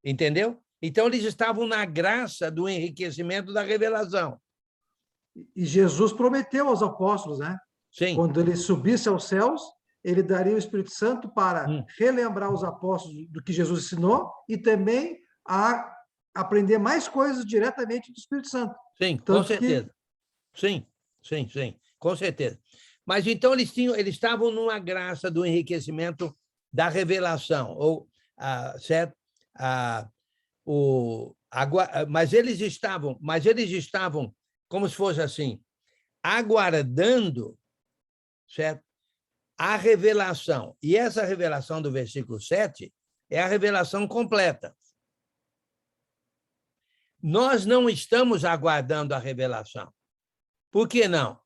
Entendeu? Então, eles estavam na graça do enriquecimento da revelação. E Jesus prometeu aos apóstolos, né? Sim. Quando ele subisse aos céus, ele daria o Espírito Santo para relembrar os apóstolos do que Jesus ensinou e também a aprender mais coisas diretamente do Espírito Santo. Sim, com certeza. Sim, com certeza. Mas então eles estavam numa graça do enriquecimento da revelação, certo? Mas eles estavam como se fosse assim, aguardando, certo? A revelação. E essa revelação do versículo 7 é a revelação completa. Nós não estamos aguardando a revelação. Por que não?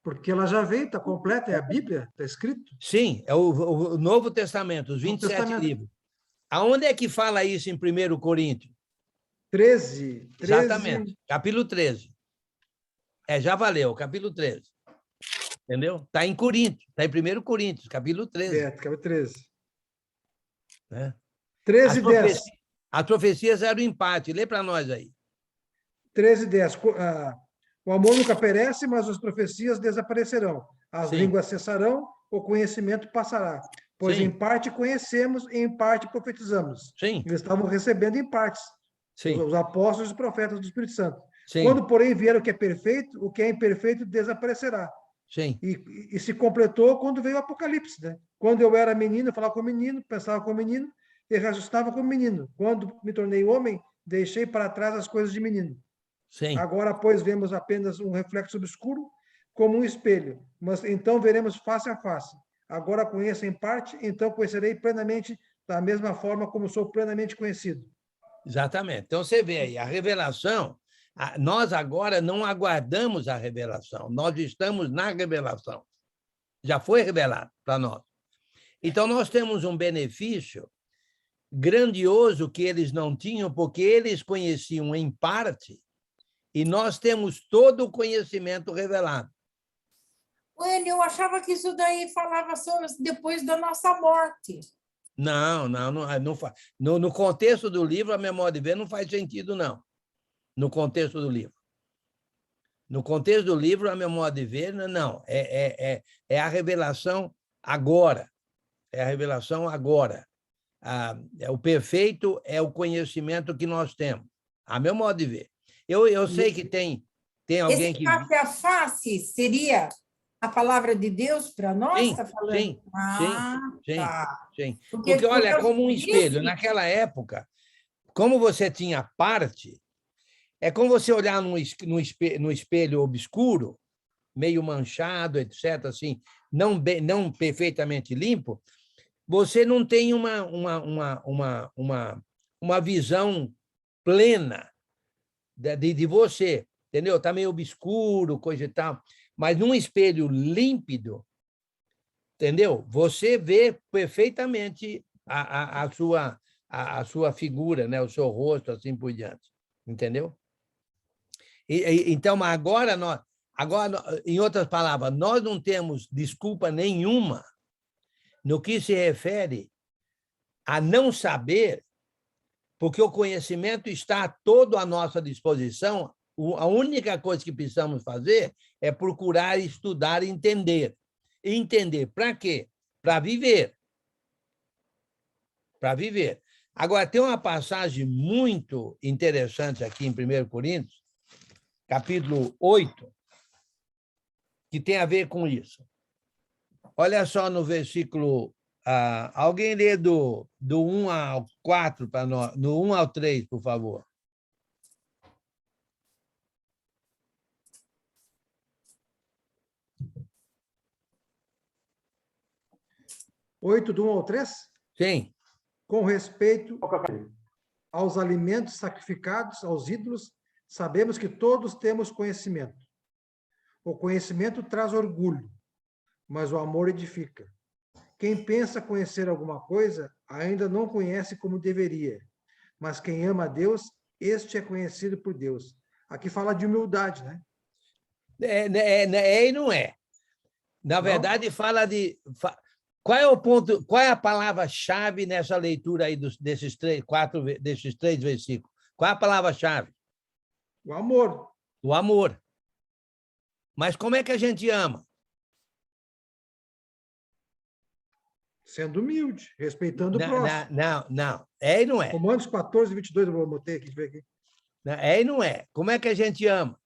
Porque ela já veio, está completa, é a Bíblia, está escrito. Sim, é o Novo Testamento, os 27 livros. Aonde é que fala isso em 1 Coríntios? 13. Exatamente, capítulo 13. Já valeu, capítulo 13. Entendeu? Está em Coríntios, está em 1 Coríntios, capítulo 13. Capítulo 13. 13 e 10. As profecias eram empate. Lê para nós aí. 13 e 10. O amor nunca perece, mas as profecias desaparecerão. As línguas cessarão, o conhecimento passará. Pois em parte conhecemos e em parte profetizamos. Sim. Eles estavam recebendo em partes. Sim. Os apóstolos e os profetas do Espírito Santo. Sim. Quando, porém, vier o que é perfeito, o que é imperfeito desaparecerá. Sim. E se completou quando veio o Apocalipse, né? Quando eu era menino, eu falava com o menino, pensava com o menino e raciocínava com o menino. Quando me tornei homem, deixei para trás as coisas de menino. Sim. Agora, pois, vemos apenas um reflexo obscuro como um espelho, mas então veremos face a face. Agora conheço em parte, então conhecerei plenamente da mesma forma como sou plenamente conhecido. Exatamente. Então, você vê aí, a revelação, nós agora não aguardamos a revelação, nós estamos na revelação. Já foi revelado para nós. Então, nós temos um benefício grandioso que eles não tinham, porque eles conheciam em parte, e nós temos todo o conhecimento revelado. Ué, eu achava que isso daí falava sobre depois da nossa morte. Não faz. No contexto do livro, a memória de ver não faz sentido, não. No contexto do livro. No contexto do livro, a memória de ver, não. É a revelação agora. É a revelação agora. O perfeito é o conhecimento que nós temos. A memória de ver. Eu sei que tem alguém Esse que... face a face seria a palavra de Deus para nós? Sim, Está falando? sim, Tá. sim. Porque, olha, é como um espelho. Naquela época, como você tinha parte, é como você olhar no espelho obscuro, meio manchado, etc., assim, não perfeitamente limpo, você não tem uma visão plena de você, entendeu? Está meio obscuro, coisa e tal. Mas num espelho límpido, entendeu? Você vê perfeitamente a sua figura, né? O seu rosto, assim por diante. Entendeu? Então, agora, em outras palavras, nós não temos desculpa nenhuma no que se refere a não saber, porque o conhecimento está todo à nossa disposição. A única coisa que precisamos fazer é procurar estudar e entender. E entender para quê? Para viver. Para viver. Agora, tem uma passagem muito interessante aqui em 1 Coríntios, capítulo 8, que tem a ver com isso. Olha só no versículo... alguém lê do 1 ao 4 para nós, do 1 ao 3, por favor. Do 1 ao 3? Sim. Com respeito aos alimentos sacrificados aos ídolos, sabemos que todos temos conhecimento. O conhecimento traz orgulho, mas o amor edifica. Quem pensa conhecer alguma coisa, ainda não conhece como deveria. Mas quem ama a Deus, este é conhecido por Deus. Aqui fala de humildade, né? E não é. Na verdade, fala de... Qual é o ponto, qual é a palavra-chave nessa leitura aí desses três versículos? Qual é a palavra-chave? O amor. O amor. Mas como é que a gente ama? Sendo humilde, respeitando o próximo. Não. É e não é. Romanos 14, 22, eu vou botar aqui, ver aqui. É e não é. Como é que a gente ama?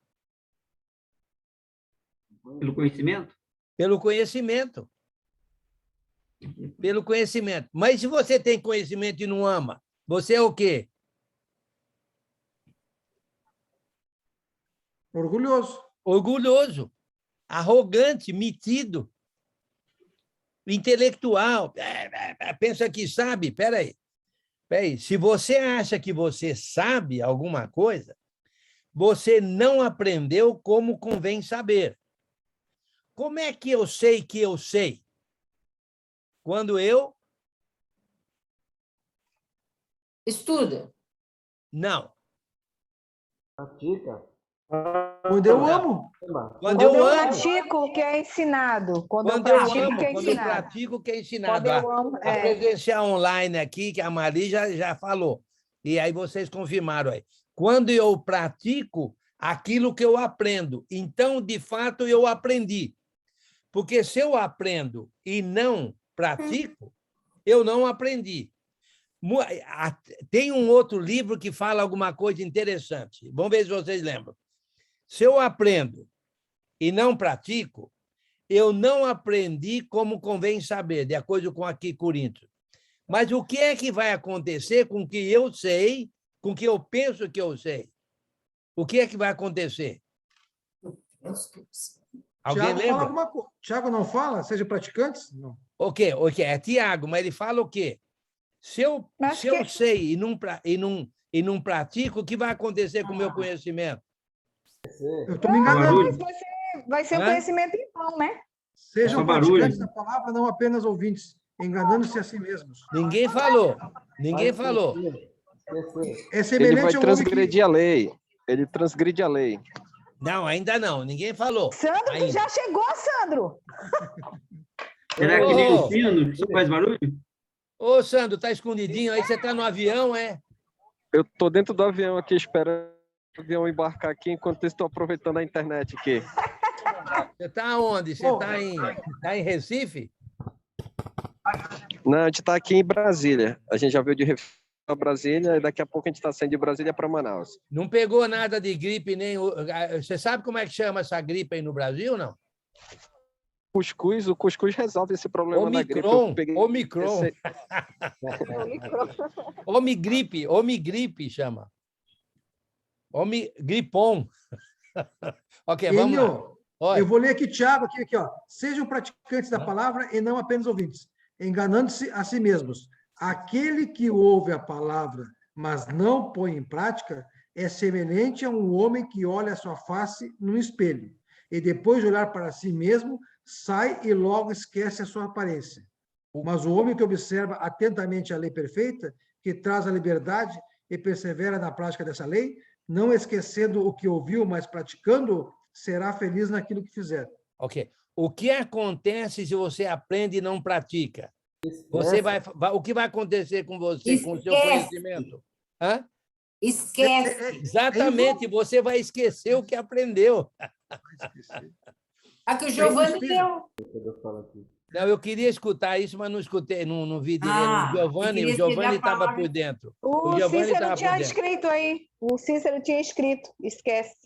Pelo conhecimento? Pelo conhecimento. Pelo conhecimento. Mas se você tem conhecimento e não ama, você é o quê? Orgulhoso. Orgulhoso, arrogante, metido, intelectual. Pensa que sabe. Espera aí. Se você acha que você sabe alguma coisa, você não aprendeu como convém saber. Como é que eu sei que eu sei? Quando eu... Estuda. Não. Pratica. Quando eu amo. Quando eu amo. Pratico o que é ensinado. Quando eu pratico o que é ensinado. Quando eu amo, A presencial online aqui, que a Mari já falou. E aí vocês confirmaram aí. Quando eu pratico aquilo que eu aprendo. Então, de fato, eu aprendi. Porque se eu aprendo e não pratico, eu não aprendi. Tem um outro livro que fala alguma coisa interessante. Vamos ver se vocês lembram. Se eu aprendo e não pratico, eu não aprendi como convém saber, de acordo com aqui Coríntios. Mas o que é que vai acontecer com o que eu sei, com o que eu penso que eu sei? O que é que vai acontecer? Alguém lembra? Tiago não fala? Seja praticantes? Não. O quê? É Tiago, mas ele fala o quê? Se eu sei e não pratico, o que vai acontecer com o meu conhecimento? Eu estou me enganando. Vai ser um conhecimento em vão, né? Sejam praticantes da palavra, não apenas ouvintes, enganando-se a si mesmos. Ninguém falou. Ninguém falou. É semelhante ele vai transgredir a lei. Ele transgride a lei. Não, ainda não. Ninguém falou. Sandro, que Ainda. já chegou, Sandro. Será que nem Ô, o sino que faz barulho? ô, Sandro, tá escondidinho aí? Você tá no avião, é? Eu tô dentro do avião aqui, esperando o avião embarcar aqui, enquanto estou aproveitando a internet aqui. Você tá onde? Você tá em Recife? Não, a gente está aqui em Brasília. A gente já veio de Recife para Brasília e daqui a pouco a gente está saindo de Brasília para Manaus. Não pegou nada de gripe nem. Você sabe como é que chama essa gripe aí no Brasil, não? O cuscuz resolve esse problema da gripe. Omicron. Eu peguei Omicron. esse- Omigripe chama. Gripom. Ok, vamos lá. Enio, Olha, eu vou ler aqui, Tiago, aqui, ó. Sejam praticantes da palavra e não apenas ouvintes, enganando-se a si mesmos. Aquele que ouve a palavra, mas não põe em prática, é semelhante a um homem que olha a sua face no espelho e depois de olhar para si mesmo, sai e logo esquece a sua aparência. Mas o homem que observa atentamente a lei perfeita, que traz a liberdade e persevera na prática dessa lei, não esquecendo o que ouviu, mas praticando, será feliz naquilo que fizer. ok. O que acontece se você aprende e não pratica? Você o que vai acontecer com você, com o seu Esquece. conhecimento? Hã? Esquece. Exatamente, você vai esquecer o que aprendeu. A que o Giovanni deu. Não, eu queria escutar isso, mas não escutei, não vi direito. Ah, O Giovanni você queria estava a palavra. por dentro. O Giovanni Cícero estava tinha por dentro. escrito aí. O Cícero tinha escrito. Esquece.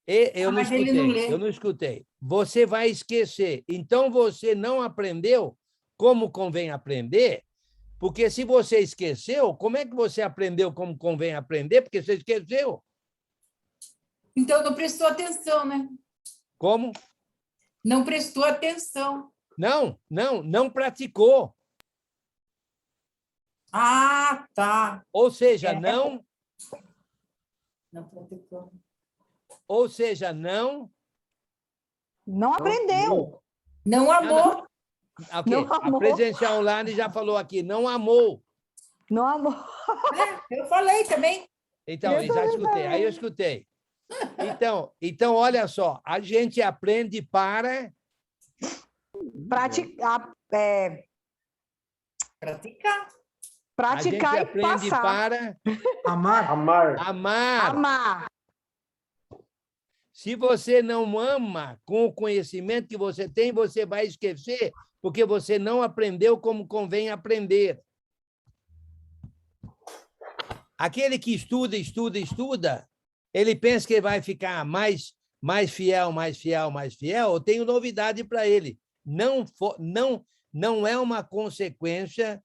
Eu não mas ele não escutei, lê. eu não escutei. Você vai esquecer. Então, você não aprendeu como convém aprender, porque se você esqueceu, como é que você aprendeu como convém aprender? Porque você esqueceu. Então, não prestou atenção, né? Como? Não prestou atenção. Não praticou. Ah, tá. Ou seja, É. não, Não praticou. ou seja, não. Não aprendeu. Não amou. Ok, Não a amou. presencial online já falou aqui, não amou. Não amou. Eu falei também. Então, Eu eu já também escutei, falei. aí eu escutei. Então, olha só, a gente aprende para Praticar, Praticar. a gente praticar e aprende passar. para Amar. amar. Amar. Se você não ama com o conhecimento que você tem, você vai esquecer, porque você não aprendeu como convém aprender. Aquele que estuda, ele pensa que vai ficar mais fiel. Eu tenho novidade para ele. Não é uma consequência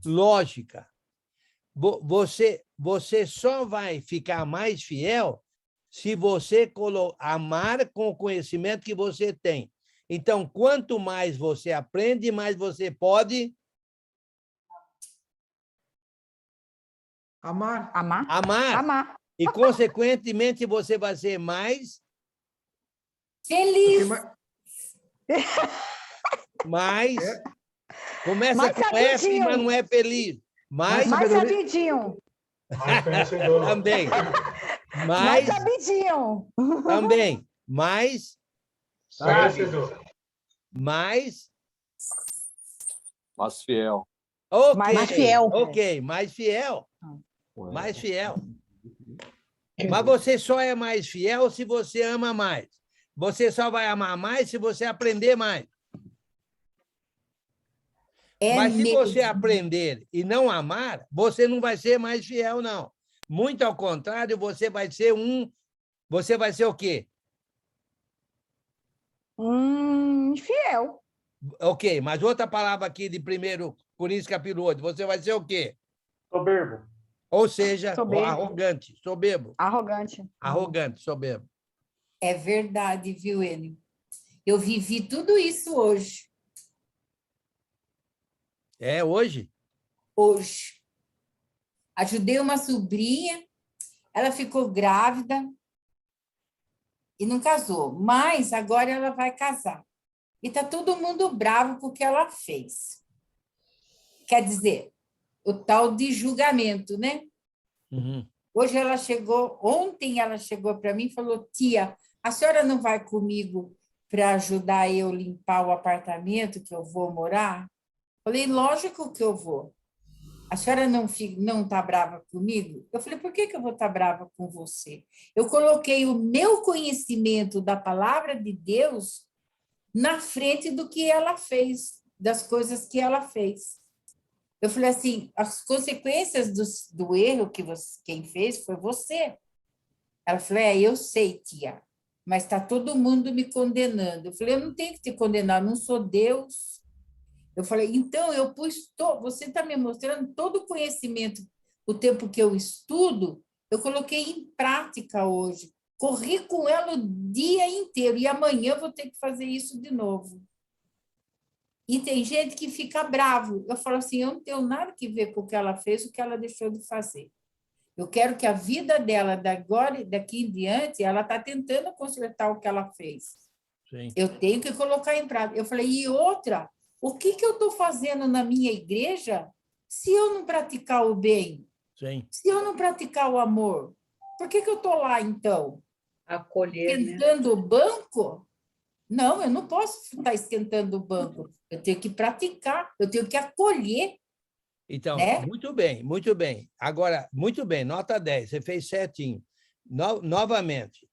lógica. Você só vai ficar mais fiel se você amar com o conhecimento que você tem. Então, quanto mais você aprende, mais você pode Amar. Amar. amar. Amar. E, consequentemente, você vai ser mais Feliz. começa Mais com S, sabidinho. mas não é feliz. Mais Mais sabedoria. sabidinho. Mais conhecedor. também. Mais Mais sabidinho. também. Mais Conhecedor. mais Mas fiel. ok. Mais fiel. Ok, mais fiel. Mais fiel. Mas você só é mais fiel se você ama mais. Você só vai amar mais se você aprender mais. Mas se você aprender e não amar, você não vai ser mais fiel, não. Muito ao contrário, você vai ser o quê? Fiel. Ok, mas outra palavra aqui de 1 Coríntios capítulo 8, você vai ser o quê? Soberbo. Ou seja, Soberbo. arrogante, soberbo. Arrogante. Soberbo. É verdade, viu, Enio? Eu vivi tudo isso hoje. É hoje? Hoje. Ajudei uma sobrinha, ela ficou grávida e não casou, mas agora ela vai casar. E está todo mundo bravo com o que ela fez. Quer dizer, o tal de julgamento, né? Uhum. Ontem ela chegou para mim e falou: tia, a senhora não vai comigo para ajudar eu a limpar o apartamento que eu vou morar? Falei, lógico que eu vou. A senhora não está brava comigo? Eu falei, por que eu vou estar brava com você? Eu coloquei o meu conhecimento da palavra de Deus na frente do que ela fez, das coisas que ela fez. Eu falei assim, as consequências do erro que quem fez foi você. Ela falou, eu sei, tia, mas está todo mundo me condenando. Eu falei, eu não tenho que te condenar, eu não sou Deus. Eu falei, então, você está me mostrando todo o conhecimento, o tempo que eu estudo, eu coloquei em prática hoje. Corri com ela o dia inteiro, e amanhã eu vou ter que fazer isso de novo. E tem gente que fica bravo. Eu falo assim, eu não tenho nada que ver com o que ela fez, o que ela deixou de fazer. Eu quero que a vida dela, daqui em diante, ela está tentando consertar o que ela fez. Sim. Eu tenho que colocar em prática. Eu falei, e outra, o que eu estou fazendo na minha igreja se eu não praticar o bem? Sim. Se eu não praticar o amor? Por que eu estou lá, então? Acolher, esquentando o banco? Não, eu não posso estar esquentando o banco. Eu tenho que praticar, eu tenho que acolher. Então, né? Muito bem, muito bem. Agora, muito bem, nota 10, você fez certinho. Novamente,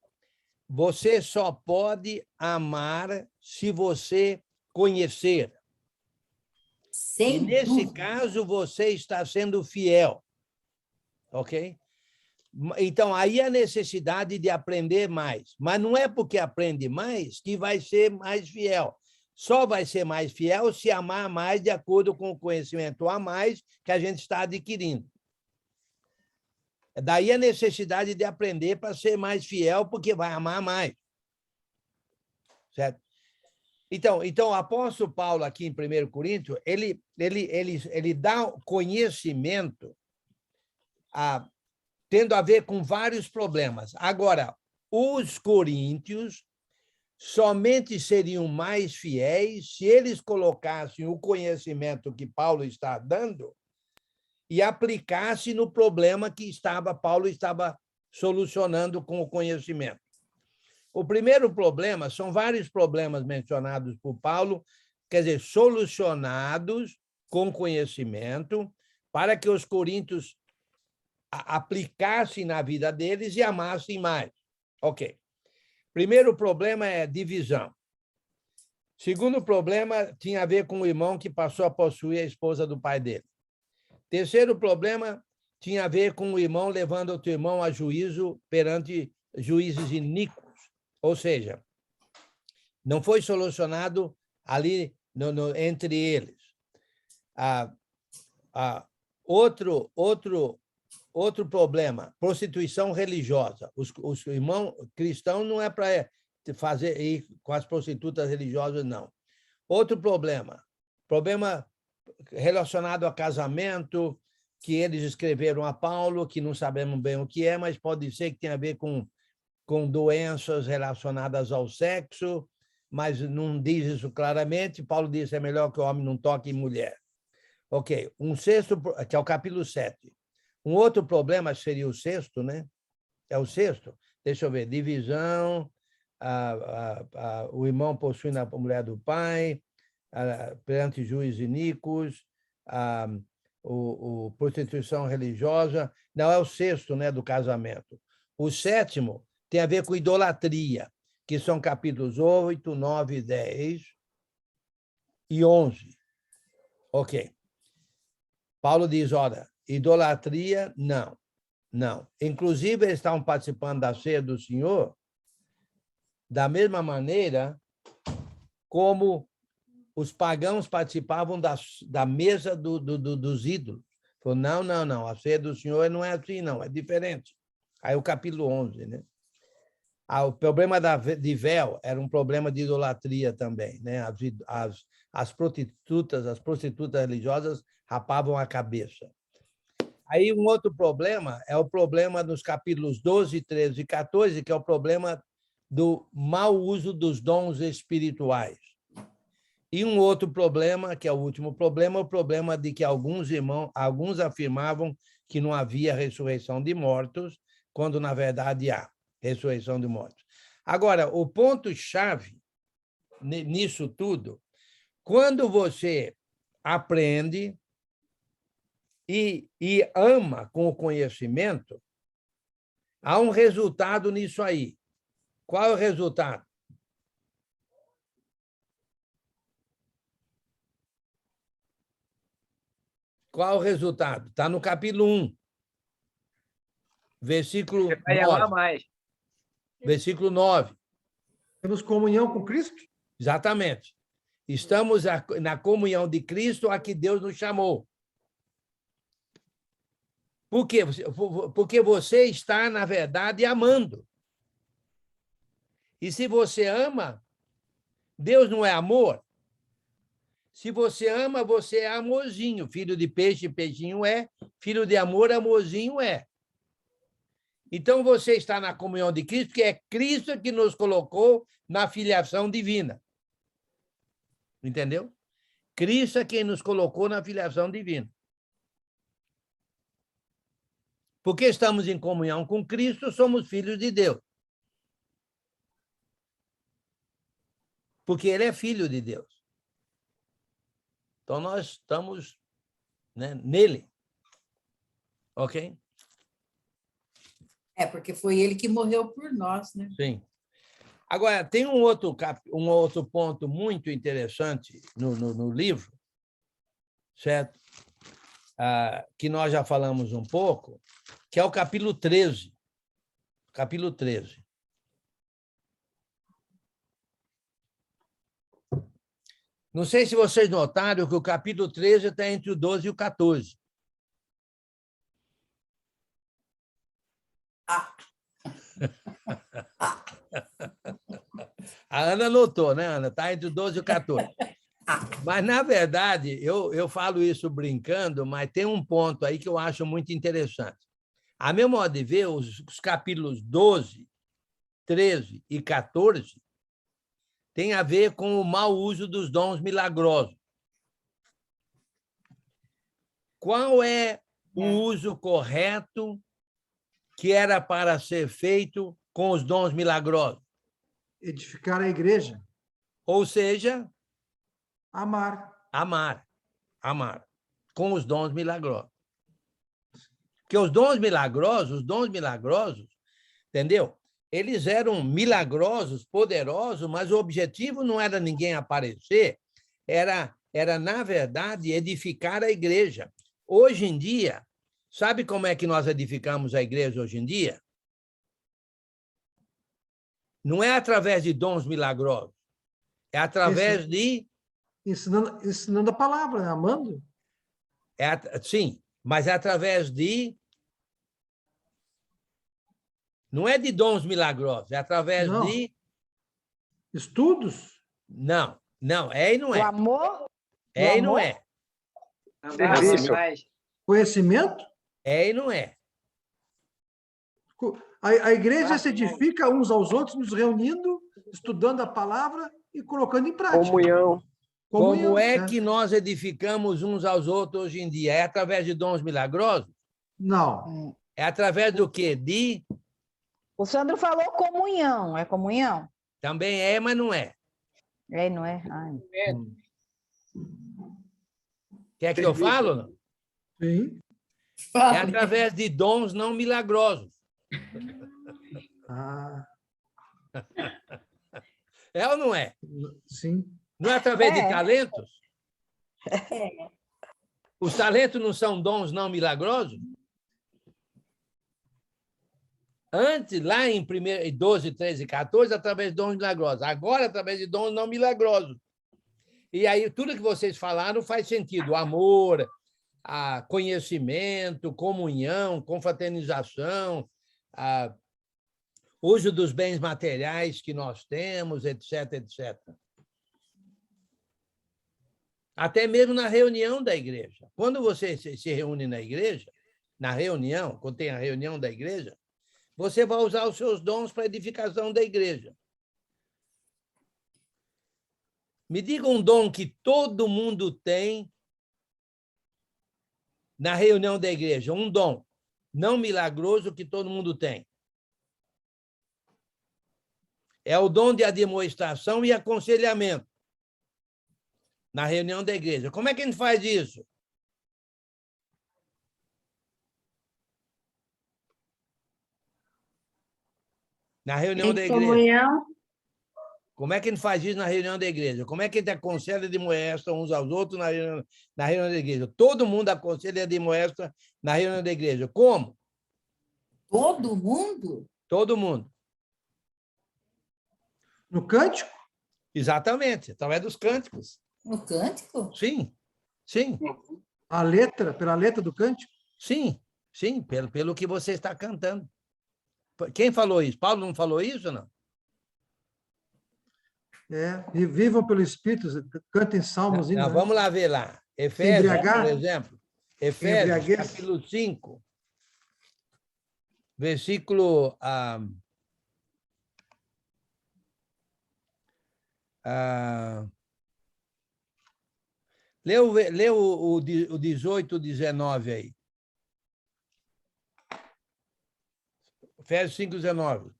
você só pode amar se você conhecer. Sem nesse dúvida. caso, você está sendo fiel. Ok? Então, aí a necessidade de aprender mais. Mas não é porque aprende mais que vai ser mais fiel. Só vai ser mais fiel se amar mais de acordo com o conhecimento a mais que a gente está adquirindo. Daí a necessidade de aprender para ser mais fiel, porque vai amar mais. Certo? Então, o apóstolo Paulo, aqui em 1 Coríntios, ele dá conhecimento tendo a ver com vários problemas. Agora, os coríntios somente seriam mais fiéis se eles colocassem o conhecimento que Paulo está dando e aplicassem no problema que Paulo estava solucionando com o conhecimento. O primeiro problema, são vários problemas mencionados por Paulo, quer dizer, solucionados com conhecimento, para que os coríntios aplicassem na vida deles e amassem mais. Ok. Primeiro problema é divisão. Segundo problema tinha a ver com o irmão que passou a possuir a esposa do pai dele. Terceiro problema tinha a ver com o irmão levando outro irmão a juízo perante juízes iníquos. Ou seja, não foi solucionado ali entre eles. Outro problema, prostituição religiosa. Os irmãos cristãos não é para ir com as prostitutas religiosas, não. Outro problema relacionado a casamento, que eles escreveram a Paulo, que não sabemos bem o que é, mas pode ser que tenha a ver com doenças relacionadas ao sexo, mas não diz isso claramente. Paulo diz que é melhor que o homem não toque em mulher. Ok. Um sexto, que é o capítulo 7. Um outro problema seria o sexto, né? É o sexto. Deixa eu ver. Divisão, o irmão possuindo a mulher do pai, perante juízes iníquos, prostituição religiosa. Não, é o sexto, né, do casamento. O sétimo tem a ver com idolatria, que são capítulos 8, 9, 10 e 11. Ok. Paulo diz, olha, idolatria, não. Inclusive, eles estavam participando da ceia do Senhor da mesma maneira como os pagãos participavam da mesa dos ídolos. Falou, não, a ceia do Senhor não é assim, não, é diferente. Aí o capítulo 11, né? O problema de véu era um problema de idolatria também, né? As prostitutas religiosas rapavam a cabeça. Aí um outro problema é o problema nos capítulos 12, 13 e 14, que é o problema do mau uso dos dons espirituais. E um outro problema, que é o último problema, é o problema de que alguns afirmavam que não havia ressurreição de mortos, quando, na verdade, há ressurreição de mortos. Agora, o ponto-chave nisso tudo, quando você aprende e ama com o conhecimento, há um resultado nisso aí. Qual é o resultado? Qual é o resultado? Está no capítulo 1, versículo 9. Versículo 9. Temos comunhão com Cristo? Exatamente. Estamos na comunhão de Cristo a que Deus nos chamou. Por quê? Porque você está, na verdade, amando. E se você ama, Deus não é amor? Se você ama, você é amorzinho. Filho de peixe, peixinho é. Filho de amor, amorzinho é. Então, você está na comunhão de Cristo, porque é Cristo que nos colocou na filiação divina. Entendeu? Cristo é quem nos colocou na filiação divina. Porque estamos em comunhão com Cristo, somos filhos de Deus. Porque ele é filho de Deus. Então, nós estamos, né, nele. Ok? Porque foi ele que morreu por nós, né? Sim. Agora, tem um outro ponto muito interessante no livro, certo? Que nós já falamos um pouco, que é o capítulo 13. Capítulo 13. Não sei se vocês notaram que o capítulo 13 está entre o 12 e o 14. A Ana notou, né, Ana? Está entre o 12 e o 14. Mas, na verdade, eu falo isso brincando, mas tem um ponto aí que eu acho muito interessante. A meu modo de ver, os capítulos 12, 13 e 14 têm a ver com o mau uso dos dons milagrosos. Qual é o uso correto que era para ser feito com os dons milagrosos? Edificar a igreja. Ou seja, amar. Amar. Com os dons milagrosos. Porque os dons milagrosos, entendeu? Eles eram milagrosos, poderosos, mas o objetivo não era ninguém aparecer, era na verdade, edificar a igreja. Hoje em dia, sabe como é que nós edificamos a igreja hoje em dia? Não é através de dons milagrosos, é através de... Ensinando a palavra, né? Amando. Sim, mas é através de... Não é de dons milagrosos, é através de... Estudos? Não, é e não é. O amor? É e não é. Conhecimento? É e não é. A igreja se edifica uns aos outros, nos reunindo, estudando a palavra e colocando em prática. Comunhão. Como é que nós edificamos uns aos outros hoje em dia? É através de dons milagrosos? Não. É através do quê? O Sandro falou comunhão. É comunhão? Também é, mas não é. É e não é? Ai. Quer que eu falo? Sim. É através de dons não milagrosos. É ou não é? Sim. Não é através de talentos? Os talentos não são dons não milagrosos? Antes, lá em 12, 13 e 14, através de dons milagrosos. Agora, através de dons não milagrosos. E aí, tudo que vocês falaram faz sentido. O amor, conhecimento, comunhão, confraternização, uso dos bens materiais que nós temos, etc, etc. Até mesmo na reunião da igreja. Quando você se reúne na igreja, na reunião, quando tem a reunião da igreja, você vai usar os seus dons para a edificação da igreja. Me diga um dom que todo mundo tem na reunião da igreja, um dom não milagroso que todo mundo tem. é o dom de admoestação e aconselhamento na reunião da igreja. Como é que a gente faz isso? Na reunião da igreja. Comunhão. Como é que a gente faz isso na reunião da igreja? Como é que a gente aconselha e admoesta uns aos outros na reunião da igreja? Todo mundo aconselha e admoesta na reunião da igreja. Como? Todo mundo? Todo mundo. No cântico? Exatamente, através dos cânticos. No cântico? Sim, sim. A letra, pela letra do cântico? Sim, sim, pelo que você está cantando. Quem falou isso? Paulo não falou isso, não? E vivam pelo Espírito, cantem salmos. Não, vamos lá ver lá. Efésios, por exemplo. Efésios, capítulo 5, versículo... Lê o 18, 19 aí. Efésios 5, 19.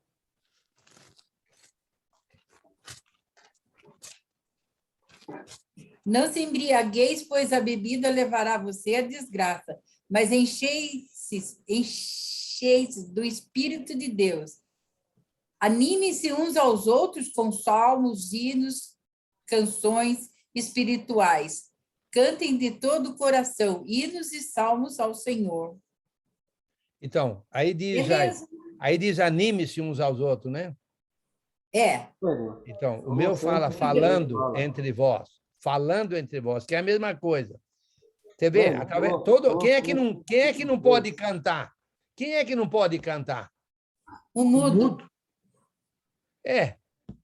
Não se embriagueis, pois a bebida levará você à desgraça, mas encheis do Espírito de Deus. Anime-se uns aos outros com salmos, hinos, canções espirituais. Cantem de todo o coração hinos e salmos ao Senhor. Então, aí diz anime-se uns aos outros, né? Então, o meu fala falando entre vós, que é a mesma coisa. Você vê, quem é que não pode cantar? Quem é que não pode cantar? O mudo.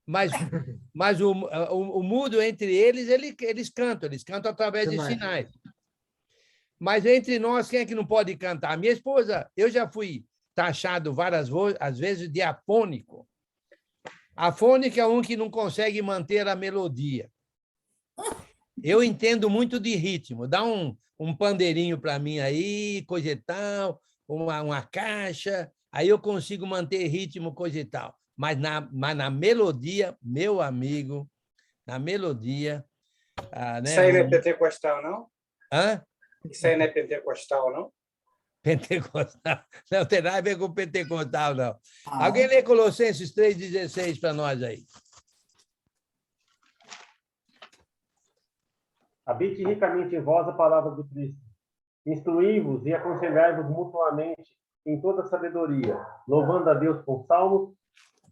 Mas o mudo entre eles cantam através de sinais. Mas entre nós, quem é que não pode cantar? Minha esposa, eu já fui taxado várias vezes de afônico. Afônico é um que não consegue manter a melodia. Eu entendo muito de ritmo. Dá um pandeirinho para mim aí, coisa e tal, uma caixa, aí eu consigo manter ritmo, coisa e tal. Mas na melodia, meu amigo, na melodia... né? Isso aí não é pentecostal, não? Hã? Isso aí não é pentecostal, não? Pentecostal. Não tem nada a ver com pentecostal, não. Alguém lê Colossenses 3,16 para nós aí. Habite ricamente em vós a palavra do Cristo. Instruí-vos e aconselhai-vos mutuamente em toda sabedoria, louvando a Deus com salmos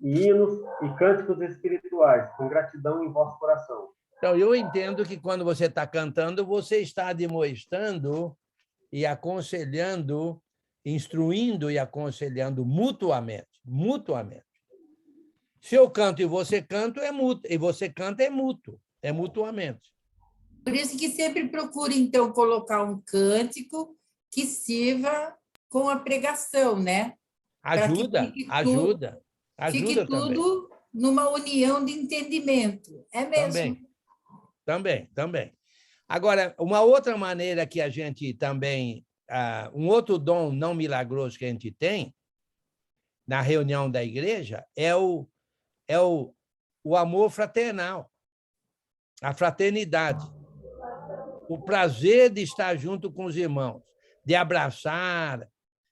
e hinos e cânticos espirituais, com gratidão em vosso coração. Então, eu entendo que quando você está cantando, você está admoestando e aconselhando, instruindo e aconselhando mutuamente. Mutuamente. Se eu canto e você canta, é mútuo. E você canta, é mútuo. É mutuamente. Por isso que sempre procure, então, colocar um cântico que sirva com a pregação, né? Ajuda. Fique tudo numa união de entendimento. É mesmo. Também. Agora, uma outra maneira que a gente também... um outro dom não milagroso que a gente tem na reunião da igreja é o amor fraternal, a fraternidade, o prazer de estar junto com os irmãos, de abraçar,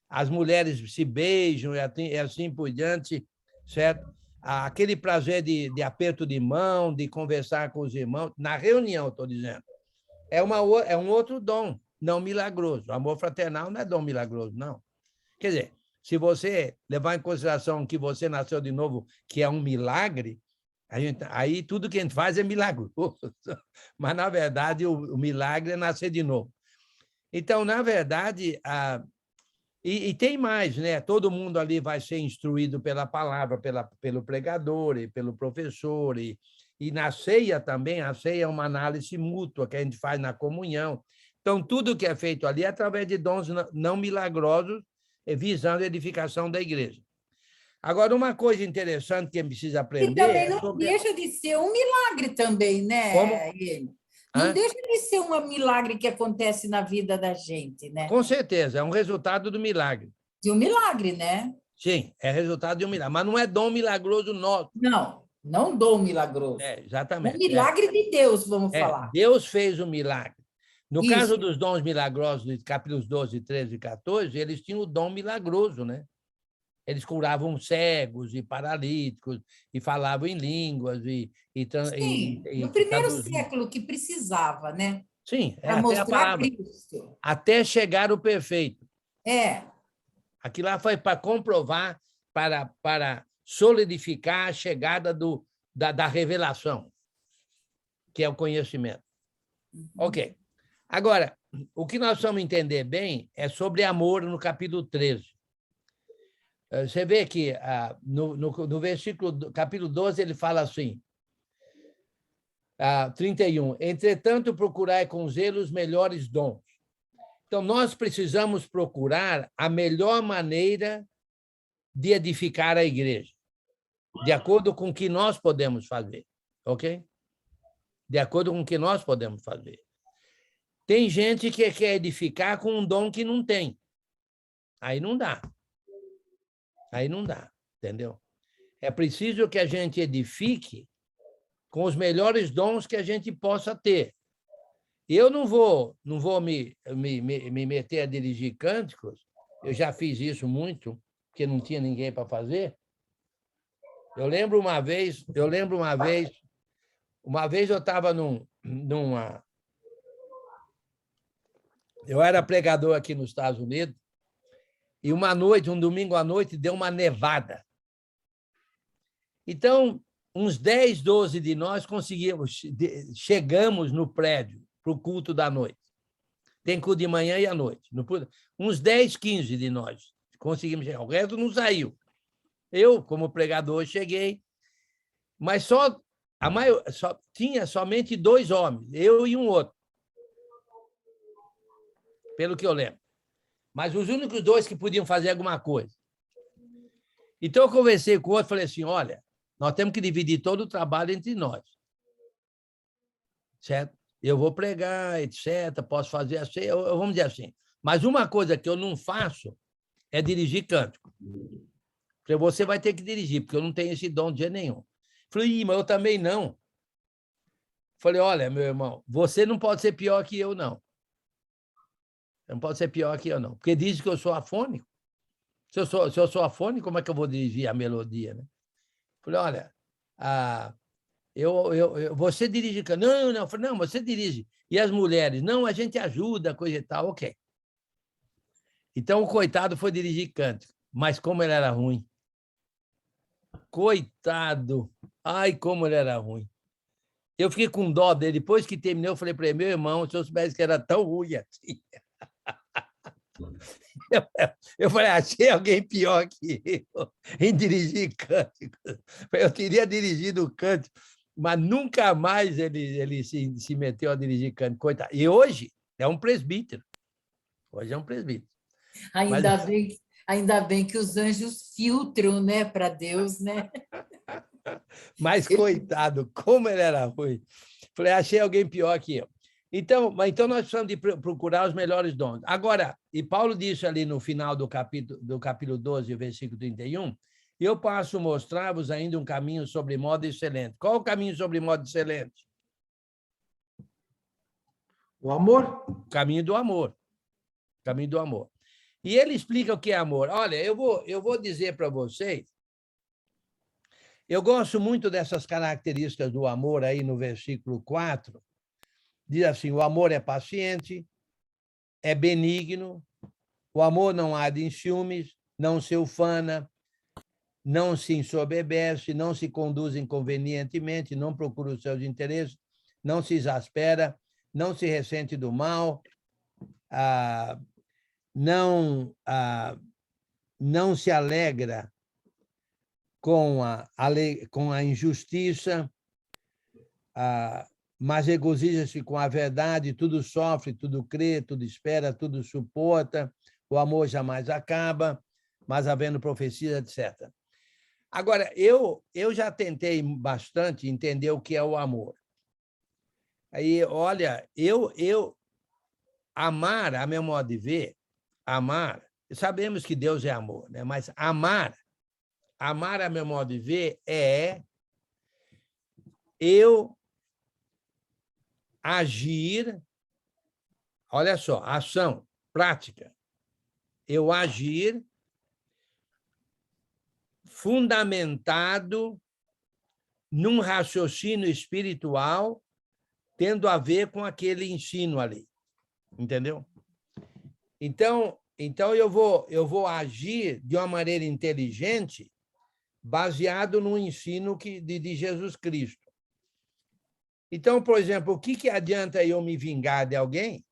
as mulheres se beijam e assim por diante, certo? Aquele prazer de aperto de mão, de conversar com os irmãos, na reunião, estou dizendo. É um outro dom não milagroso. O amor fraternal não é dom milagroso, não. Quer dizer, se você levar em consideração que você nasceu de novo, que é um milagre, aí tudo que a gente faz é milagroso. Mas, na verdade, o milagre é nascer de novo. Então, na verdade, e tem mais, né? Todo mundo ali vai ser instruído pela palavra, pelo pregador e pelo professor. E na ceia também, a ceia é uma análise mútua que a gente faz na comunhão. Então, tudo que é feito ali é através de dons não milagrosos, visando a edificação da igreja. Agora, uma coisa interessante que a gente precisa aprender... E também não deixa de ser um milagre também, né? Como? Não deixa de ser um milagre que acontece na vida da gente, né? Com certeza, é um resultado do milagre. De um milagre, né? Sim, é resultado de um milagre, mas não é dom milagroso nosso. Não. não dom milagroso. Exatamente. Um milagre de Deus, vamos falar. Deus fez o milagre. No Isso. caso dos dons milagrosos, dos capítulos 12, 13 e 14, eles tinham o dom milagroso, né? Eles curavam cegos e paralíticos, e falavam em línguas, Sim, no primeiro século que precisava, né? Sim, para até a mostrar palavra. Cristo. Até chegar o perfeito. Aquilo lá foi para comprovar, para solidificar a chegada da revelação, que é o conhecimento. Ok. Agora, o que nós vamos entender bem é sobre amor no capítulo 13. Você vê que no versículo, capítulo 12, ele fala assim, 31, entretanto, procurai com zelo os melhores dons. Então, nós precisamos procurar a melhor maneira de edificar a igreja, de acordo com o que nós podemos fazer, ok? De acordo com o que nós podemos fazer. Tem gente que quer edificar com um dom que não tem. Aí não dá. Aí não dá, entendeu? É preciso que a gente edifique com os melhores dons que a gente possa ter. Eu não vou me meter a dirigir cânticos, eu já fiz isso muito, porque não tinha ninguém para fazer. Eu lembro uma vez eu estava eu era pregador aqui nos Estados Unidos, e um domingo à noite, deu uma nevada. Então, uns 10, 12 de nós chegamos no prédio para o culto da noite. Tem culto de manhã e à noite. Uns 10, 15 de nós conseguimos chegar. O resto não saiu. Eu, como pregador, cheguei, mas tinha somente 2 homens, eu e um outro, pelo que eu lembro. Mas os únicos 2 que podiam fazer alguma coisa. Então, eu conversei com o outro e falei assim, olha, nós temos que dividir todo o trabalho entre nós. Certo? Eu vou pregar, etc., posso fazer assim, vamos dizer assim. Mas uma coisa que eu não faço é dirigir cântico. Falei, você vai ter que dirigir, porque eu não tenho esse dom de jeito nenhum. Falei, mas eu também não. Falei, olha, meu irmão, você não pode ser pior que eu, não. Não pode ser pior que eu, não. Porque diz que eu sou afônico. Se eu sou afônico, como é que eu vou dirigir a melodia, né? Falei, olha, você dirige... Não, falei, não, você dirige. E as mulheres? Não, a gente ajuda, coisa e tal, ok. Então, o coitado foi dirigir cântico. Mas como ele era ruim. Coitado. Ai, como ele era ruim. Eu fiquei com dó dele. Depois que terminou, eu falei para ele, meu irmão, se eu soubesse que era tão ruim assim... Eu falei, achei alguém pior que eu em dirigir cântico. Eu teria dirigido o cântico, mas nunca mais ele se meteu a dirigir cântico. Coitado. E hoje é um presbítero. Hoje é um presbítero. Ainda bem que os anjos filtram, né, para Deus, né? Mas, coitado, como ele era ruim. Falei, achei alguém pior que eu. Então nós precisamos de procurar os melhores dons. Agora, e Paulo disse ali no final do capítulo 12, versículo 31, eu passo a mostrar-vos ainda um caminho sobre modo excelente. Qual o caminho sobre modo excelente? O amor. O caminho do amor. O caminho do amor. E ele explica o que é amor. Olha, eu vou dizer para vocês, eu gosto muito dessas características do amor aí no versículo 4. Diz assim, o amor é paciente, é benigno, o amor não arde em ciúmes, não se ufana, não se ensoberbece, não se conduz inconvenientemente, não procura os seus interesses, não se exaspera, não se ressente do mal, não se alegra com a injustiça, mas regozija-se com a verdade, tudo sofre, tudo crê, tudo espera, tudo suporta, o amor jamais acaba, mas havendo profecia, etc. Agora, eu já tentei bastante entender o que é o amor. Aí, olha, amar, a meu modo de ver, amar, sabemos que Deus é amor, né? Mas amar, a meu modo de ver, é eu agir, olha só, ação, prática, eu agir fundamentado num raciocínio espiritual tendo a ver com aquele ensino ali, entendeu? Então eu vou agir de uma maneira inteligente, baseado no ensino de Jesus Cristo. Então, por exemplo, o que adianta eu me vingar de alguém,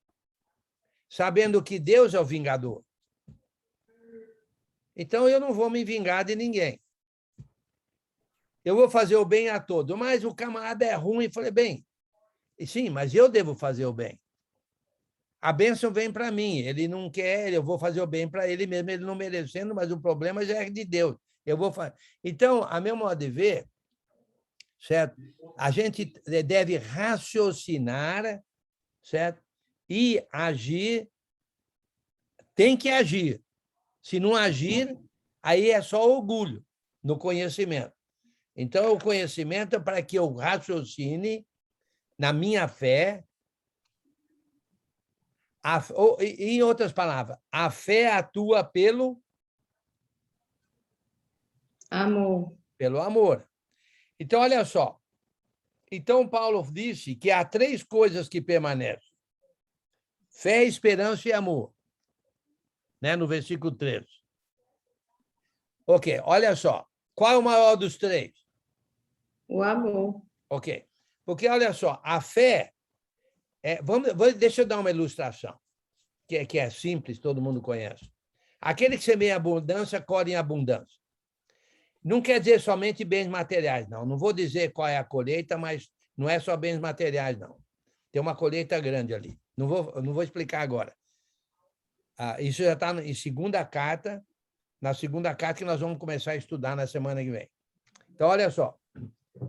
sabendo que Deus é o vingador? Então, eu não vou me vingar de ninguém. Eu vou fazer o bem a todos, mas o camarada é ruim. Eu falei, bem, sim, mas eu devo fazer o bem. A bênção vem para mim, ele não quer, eu vou fazer o bem para ele mesmo, ele não merecendo, mas o problema já é de Deus. Eu vou fazer. Então, a meu modo de ver, certo? A gente deve raciocinar, certo? E agir, tem que agir. Se não agir, aí é só orgulho no conhecimento. Então, o conhecimento é para que eu raciocine na minha fé. Em outras palavras, a fé atua pelo amor. Pelo amor. Então, olha só. Então, Paulo disse que há 3 coisas que permanecem: fé, esperança e amor. Né? No versículo 13. Ok, olha só. Qual é o maior dos 3? O amor. Ok. Porque, olha só, a fé... deixa eu dar uma ilustração, que é simples, todo mundo conhece. Aquele que semeia abundância, colhe em abundância. Não quer dizer somente bens materiais, não. Não vou dizer qual é a colheita, mas não é só bens materiais, não. Tem uma colheita grande ali. Não vou explicar agora. Isso já está em segunda carta, na segunda carta que nós vamos começar a estudar na semana que vem. Então, olha só.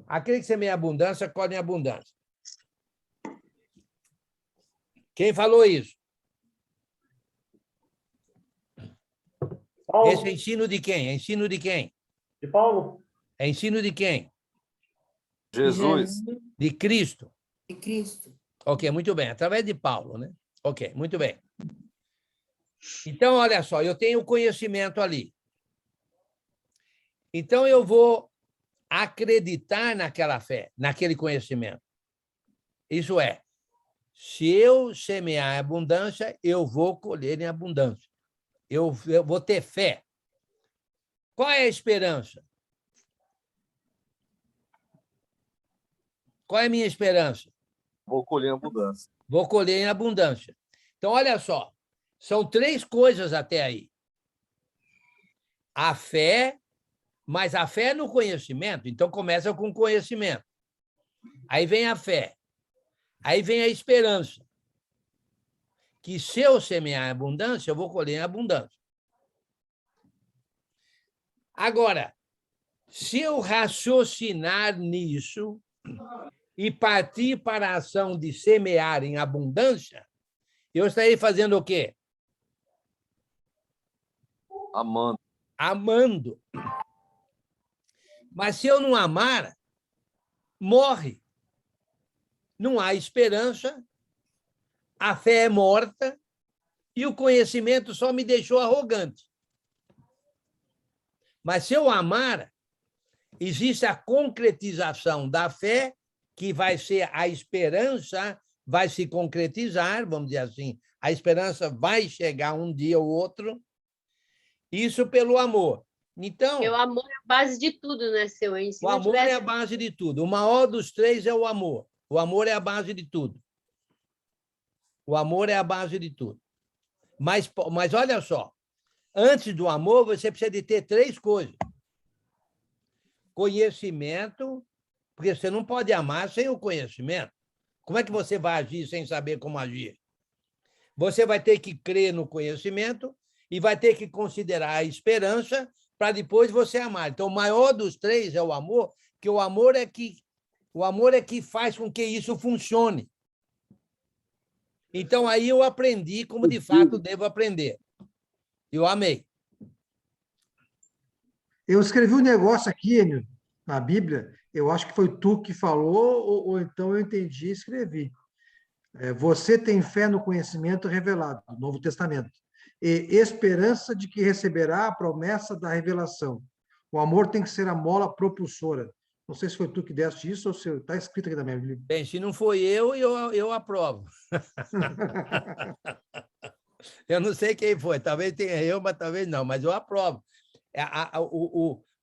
Aquele que semeia abundância, colhe em abundância. Quem falou isso? Paulo. Esse é ensino de quem? É ensino de quem? De Paulo. É ensino de quem? Jesus. De Cristo. De Cristo. Ok, muito bem. Através de Paulo, né? Ok, muito bem. Então, olha só, eu tenho conhecimento ali. Então, eu vou acreditar naquela fé, naquele conhecimento. Isso é, se eu semear em abundância, eu vou colher em abundância. Eu vou ter fé. Qual é a esperança? Qual é a minha esperança? Vou colher em abundância. Vou colher em abundância. Então, olha só, são 3 coisas até aí. A fé, mas a fé é no conhecimento, então começa com conhecimento. Aí vem a fé. Aí vem a esperança. Que se eu semear em abundância, eu vou colher em abundância. Agora, se eu raciocinar nisso e partir para a ação de semear em abundância, eu estarei fazendo o quê? Amando. Amando. Mas se eu não amar, morre. Não há esperança, a fé é morta e o conhecimento só me deixou arrogante. Mas se eu amar, existe a concretização da fé, que vai ser a esperança, vai se concretizar, vamos dizer assim, a esperança vai chegar um dia ou outro, isso pelo amor. Então, o amor é a base de tudo, né, seu? O amor é a base de tudo. O maior dos 3 é o amor. O amor é a base de tudo. O amor é a base de tudo. Mas olha só, antes do amor, você precisa de ter 3 coisas. Conhecimento, porque você não pode amar sem o conhecimento. Como é que você vai agir sem saber como agir? Você vai ter que crer no conhecimento e vai ter que considerar a esperança para depois você amar. Então, o maior dos 3 é o amor, que o amor é que faz com que isso funcione. Então, aí eu aprendi como, de fato, devo aprender. Eu amei. Eu escrevi um negócio aqui, Enio, na Bíblia, eu acho que foi tu que falou, ou então eu entendi e escrevi. Você tem fé no conhecimento revelado, do Novo Testamento, e esperança de que receberá a promessa da revelação. O amor tem que ser a mola propulsora. Não sei se foi tu que deste isso ou se está escrito aqui na minha Bíblia. Bem, se não foi eu aprovo. Eu não sei quem foi, talvez tenha eu, mas talvez não, mas eu aprovo.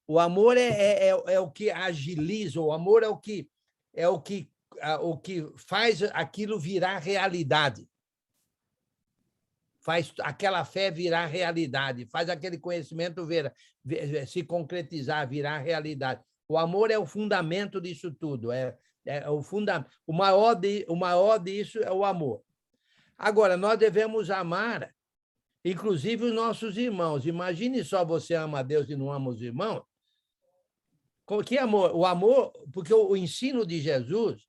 O amor é o que agiliza, o amor é o que faz aquilo virar realidade. Faz aquela fé virar realidade, faz aquele conhecimento se concretizar, virar realidade. O amor é o fundamento disso tudo. O maior disso é o amor. Agora, nós devemos amar, inclusive, os nossos irmãos. Imagine só, você ama a Deus e não ama os irmãos. Que amor? O amor, porque o ensino de Jesus,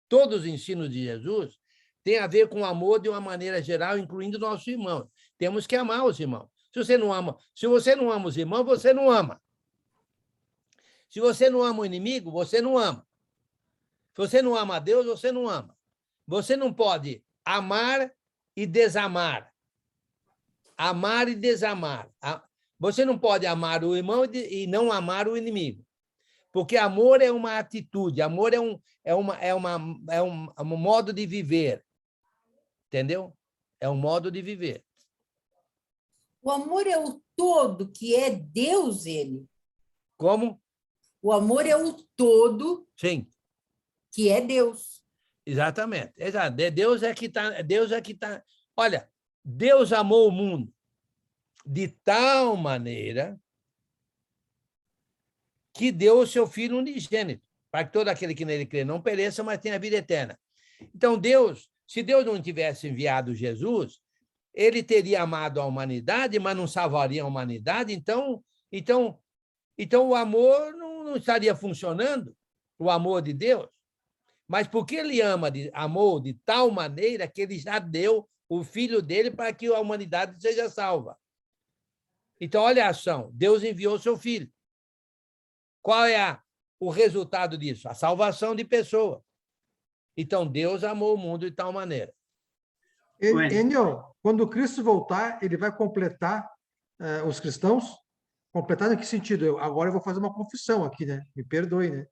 todos os ensinos de Jesus, tem a ver com o amor de uma maneira geral, incluindo nossos irmãos. Temos que amar os irmãos. Se você não ama os irmãos, você não ama. Se você não ama o inimigo, você não ama. Se você não ama a Deus, você não ama. Você não pode amar e desamar. Amar e desamar. Você não pode amar o irmão e não amar o inimigo. Porque amor é uma atitude, amor é um modo de viver. Entendeu? É um modo de viver. O amor é o todo que é Deus, ele. Como? O amor é o todo. Sim. Que é Deus. Exatamente. Deus é que está. Olha, Deus amou o mundo de tal maneira que deu o seu Filho unigênito, para que todo aquele que nele crê não pereça, mas tenha vida eterna. Então, se Deus não tivesse enviado Jesus, ele teria amado a humanidade, mas não salvaria a humanidade, então o amor não estaria funcionando, o amor de Deus. Mas porque ele amou de tal maneira que ele já deu o Filho dele para que a humanidade seja salva. Então, olha a ação. Deus enviou o seu Filho. Qual é o resultado disso? A salvação de pessoas. Então, Deus amou o mundo de tal maneira. Enio, quando Cristo voltar, ele vai completar os cristãos? Completar em que sentido? Agora eu vou fazer uma confissão aqui, né? Me perdoe, né?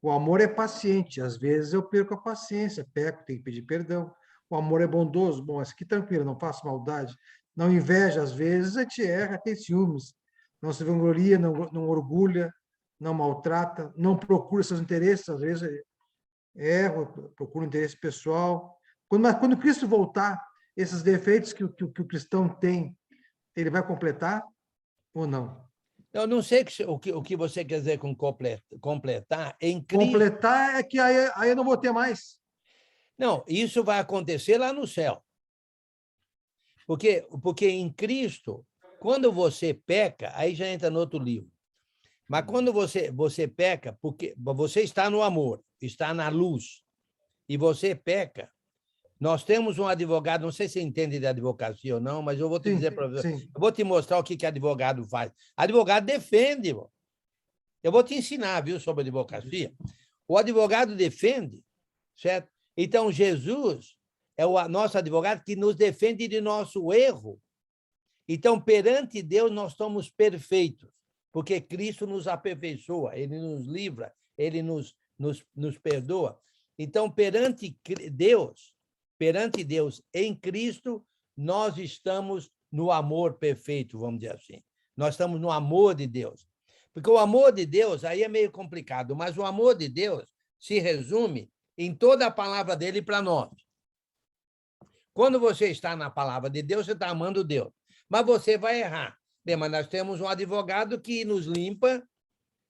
O amor é paciente. Às vezes eu perco a paciência, peco, tenho que pedir perdão. O amor é bondoso. Bom, esse aqui tranquilo, não faço maldade. Não inveja, às vezes a gente erra, tem ciúmes. Não se vangloria, não orgulha, não maltrata, não procura seus interesses, às vezes erra, procura um interesse pessoal. Quando Cristo voltar, esses defeitos que o cristão tem, ele vai completar ou não? Eu não sei o que você quer dizer com completar. Em Cristo... Completar é que aí eu não vou ter mais. Não, isso vai acontecer lá no céu. Porque em Cristo, quando você peca, aí já entra no outro livro. Mas quando você peca, porque você está no amor, está na luz, e você peca, nós temos um advogado, não sei se você entende de advocacia ou não, mas eu vou te dizer para você, eu vou te mostrar o que advogado faz. Advogado defende, irmão. Eu vou te ensinar, viu, sobre advocacia. O advogado defende, certo? Então, Jesus é o nosso advogado que nos defende de nosso erro. Então, perante Deus, nós somos perfeitos, porque Cristo nos aperfeiçoa, ele nos livra, ele nos perdoa. Então, perante Deus, em Cristo, nós estamos no amor perfeito, vamos dizer assim. Nós estamos no amor de Deus. Porque o amor de Deus, aí é meio complicado, mas o amor de Deus se resume em toda a palavra dele para nós. Quando você está na palavra de Deus, você está amando Deus. Mas você vai errar. Bem, mas nós temos um advogado que nos limpa,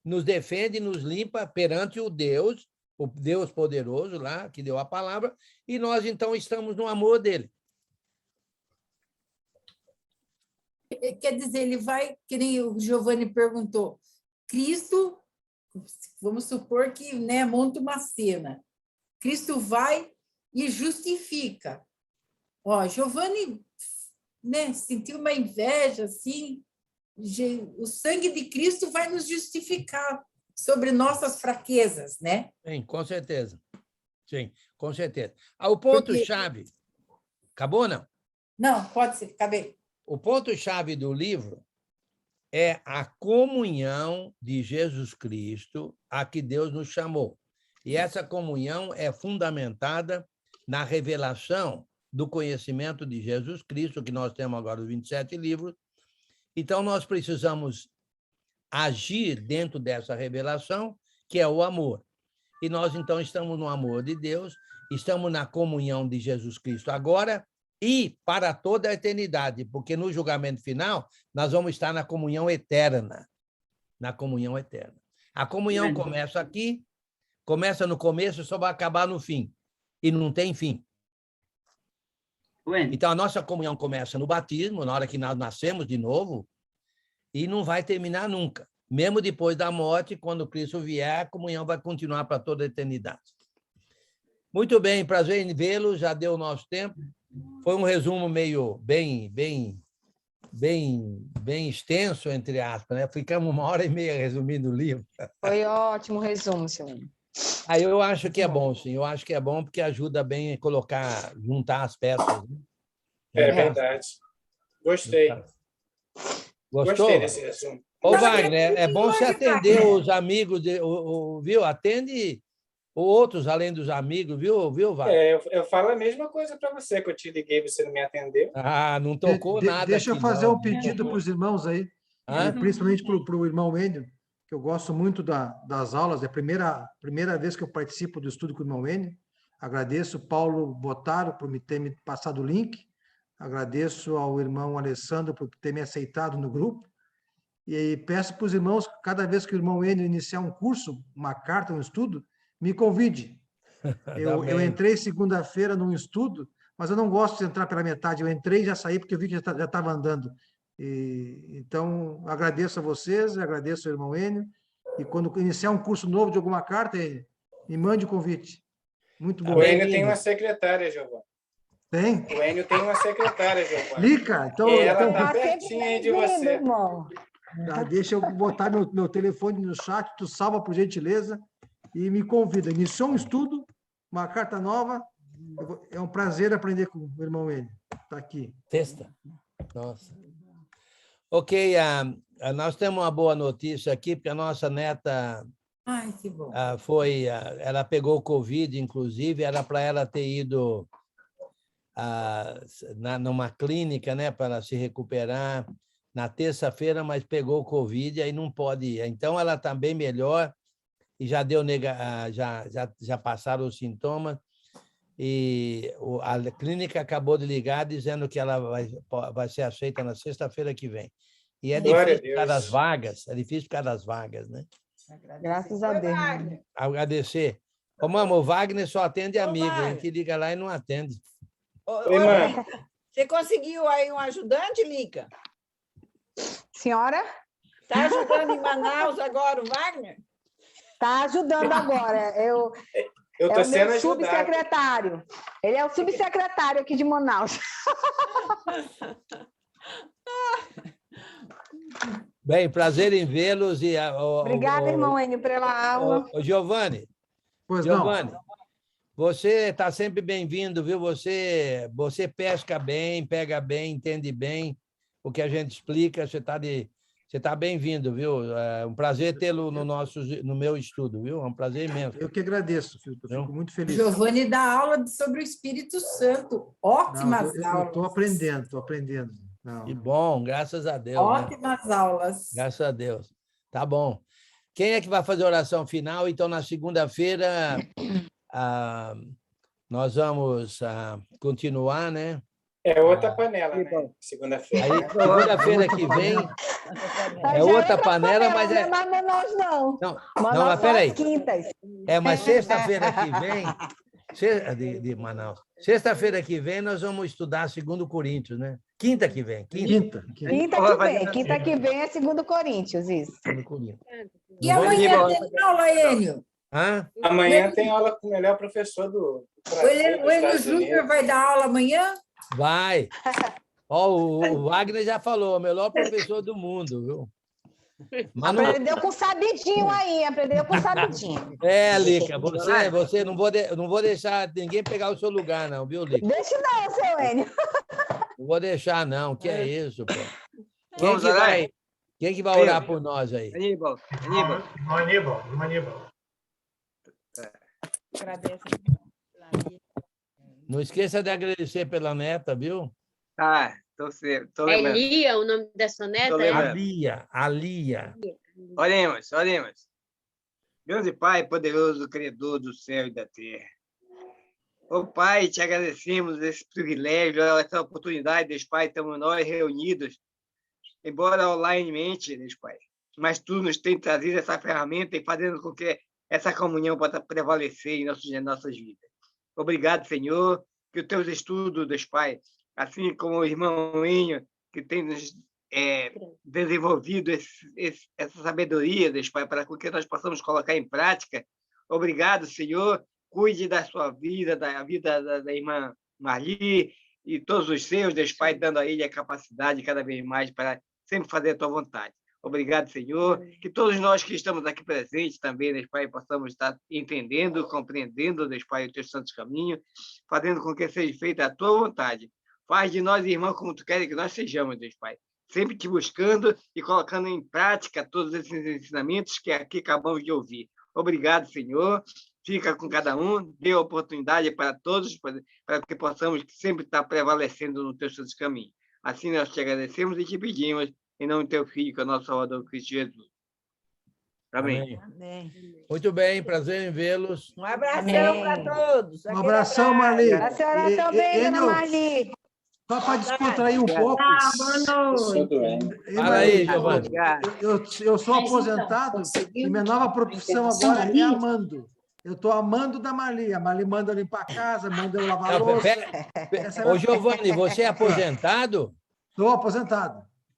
nos defende, nos limpa perante o Deus poderoso lá, que deu a palavra, e nós, então, estamos no amor dele. Quer dizer, ele vai, que nem o Giovanni perguntou, Cristo, vamos supor que, né, monta uma cena. Cristo vai e justifica. Ó, Giovanni, né, sentiu uma inveja, assim, o sangue de Cristo vai nos justificar. sobre nossas fraquezas, né? Sim, com certeza. Sim, com certeza. O ponto-chave... Acabou, não? Não, pode ser, acabei. O ponto-chave do livro é a comunhão de Jesus Cristo a que Deus nos chamou. E essa comunhão é fundamentada na revelação do conhecimento de Jesus Cristo, que nós temos agora os 27 livros. Então, nós precisamos agir dentro dessa revelação, que é o amor. E nós, então, estamos no amor de Deus, estamos na comunhão de Jesus Cristo agora e para toda a eternidade, porque no julgamento final nós vamos estar na comunhão eterna. Na comunhão eterna. A comunhão começa aqui, começa no começo, só vai acabar no fim. E não tem fim. Então, a nossa comunhão começa no batismo, na hora que nós nascemos de novo, e não vai terminar nunca. Mesmo depois da morte, quando Cristo vier, a comunhão vai continuar para toda a eternidade. Muito bem, prazer em vê-lo, já deu o nosso tempo. Foi um resumo meio bem extenso, entre aspas, né? Ficamos 1h30 resumindo o livro. Foi ótimo o resumo, senhor. Aí eu acho que é bom, sim. Eu acho que é bom porque ajuda bem a colocar, juntar as peças. Né? É verdade. Gostei. Gostou? Gostei desse resumo. Ô, Wagner, é bom você atender os amigos, viu? Atende outros além dos amigos, viu, Wagner? Eu falo a mesma coisa para você, que eu te liguei e você não me atendeu. Ah, não tocou nada. Deixa eu aqui, fazer não. um pedido para os irmãos aí, principalmente para o irmão Enio, que eu gosto muito das aulas, é a primeira vez que eu participo do estudo com o irmão Enio. Agradeço Paulo Botaro por ter me passado o link, agradeço ao irmão Alessandro por ter me aceitado no grupo, e peço para os irmãos, cada vez que o irmão Enio iniciar um curso, uma carta, um estudo, me convide. Eu entrei segunda-feira num estudo, mas eu não gosto de entrar pela metade, eu entrei e já saí porque eu vi que já estava andando. Então, agradeço a vocês, agradeço ao irmão Enio, e quando iniciar um curso novo de alguma carta, Enio, me mande o convite. Muito bom. O Enio tem uma secretária, Giovana. Tem? O Enio tem uma secretária, Giovana. Lica, então... E ela então, está pertinho aí de você. deixa eu botar meu telefone no chat, tu salva por gentileza e me convida. Iniciou um estudo, uma carta nova, é um prazer aprender com o irmão Enio. Está aqui. Sexta. Nossa. Ok, nós temos uma boa notícia aqui, porque a nossa neta Ai, que bom. ela pegou Covid, inclusive, era para ela ter ido numa clínica, né, para ela se recuperar na terça-feira, mas pegou Covid, aí não pode ir. Então, ela está bem melhor e já já passaram os sintomas, e a clínica acabou de ligar dizendo que ela vai ser aceita na sexta-feira que vem. E é difícil por causa das vagas, né? Graças a Deus. Agradecer. Ô, mama, o Wagner só atende amigo, a gente liga lá e não atende. Oi, mãe. Você conseguiu aí um ajudante, Lica? Senhora? Está ajudando em Manaus agora o Wagner? Está ajudando agora. Eu estou sendo ajudado. Subsecretário. Ele é o subsecretário aqui de Manaus. Bem, prazer em vê-los. Obrigada, irmão Enio, pela aula. Giovanni, você está sempre bem-vindo, viu? Você pesca bem, pega bem, entende bem o que a gente explica. Você está bem-vindo, viu? É um prazer tê-lo no meu estudo, viu? É um prazer imenso. Eu que agradeço, Filipe. Eu fico muito feliz. Giovanni dá aula sobre o Espírito Santo. Ótimas aulas. Eu estou aprendendo. Não. Que bom, graças a Deus. Ótimas aulas. Graças a Deus. Tá bom. Quem é que vai fazer a oração final? Então, na segunda-feira, nós vamos continuar, né? É outra panela, né? Segunda-feira. Aí, segunda-feira que vem, é outra panela, mas é... Não é Manaus, não. Não, Manaus mas peraí. quintas. Mas sexta-feira que vem... De Manaus. Sexta-feira que vem, nós vamos estudar 2 Coríntios, né? Quinta que vem. Quinta que vem é 2 Coríntios, isso. 2 Coríntios. E amanhã tem aula, Enio? Amanhã tem aula com o melhor professor do Brasil. O Enio Júnior vai dar aula amanhã? Vai. O Wagner já falou, o melhor professor do mundo, viu? Manu, Aprendeu com sabidinho aí, aprendeu com sabidinho. Lica, você não vou deixar ninguém pegar o seu lugar, não, viu, Lica? Deixa não, seu Enio. Não vou deixar, não. Que é isso, pô? Vamos orar? Quem que vai orar por nós aí? Aníbal. Aníbal. Agradeço. Não esqueça de agradecer pela neta, viu? Tá, tô lembrando. É Lia o nome da sua neta? Tô lembrando. A Lia. Oremos. Deus e Pai, poderoso Criador do céu e da terra. Ô Pai, te agradecemos esse privilégio, essa oportunidade, Deus Pai, estamos nós reunidos, embora onlinemente, Deus Pai, mas Tu nos tem trazido essa ferramenta e fazendo com que essa comunhão possa prevalecer em nossas vidas. Obrigado, Senhor, que os Teus estudos, Deus Pai, assim como o irmão Enio, que tem nos desenvolvido essa sabedoria, Deus Pai, para que nós possamos colocar em prática. Obrigado, Senhor. Cuide da sua vida, da vida da irmã Marli e todos os seus, Deus Pai, dando a ele a capacidade cada vez mais para sempre fazer a tua vontade. Obrigado, Senhor. Que todos nós que estamos aqui presentes também, Deus Pai, possamos estar entendendo, compreendendo, Deus Pai, os teus santos caminhos, fazendo com que seja feita a tua vontade. Faz de nós, irmãos, como tu queres que nós sejamos, Deus Pai. Sempre te buscando e colocando em prática todos esses ensinamentos que aqui acabamos de ouvir. Obrigado, Senhor. Fica com cada um, dê oportunidade para todos, para que possamos sempre estar prevalecendo no teu santo caminho. Assim nós te agradecemos e te pedimos, em nome do teu Filho, que é o nosso Salvador Cristo Jesus. Amém. Muito bem, prazer em vê-los. Um abração para todos. Um abração, Marli. A senhora também, dona Marli. Só para descontrair um pouco. Fala aí, Giovanni. Eu sou aposentado e minha nova profissão agora é amando. Eu estou amando da Marli. A Marli manda eu limpar a casa, manda eu lavar a louça. Ô, Giovanni, você é aposentado? Estou aposentado.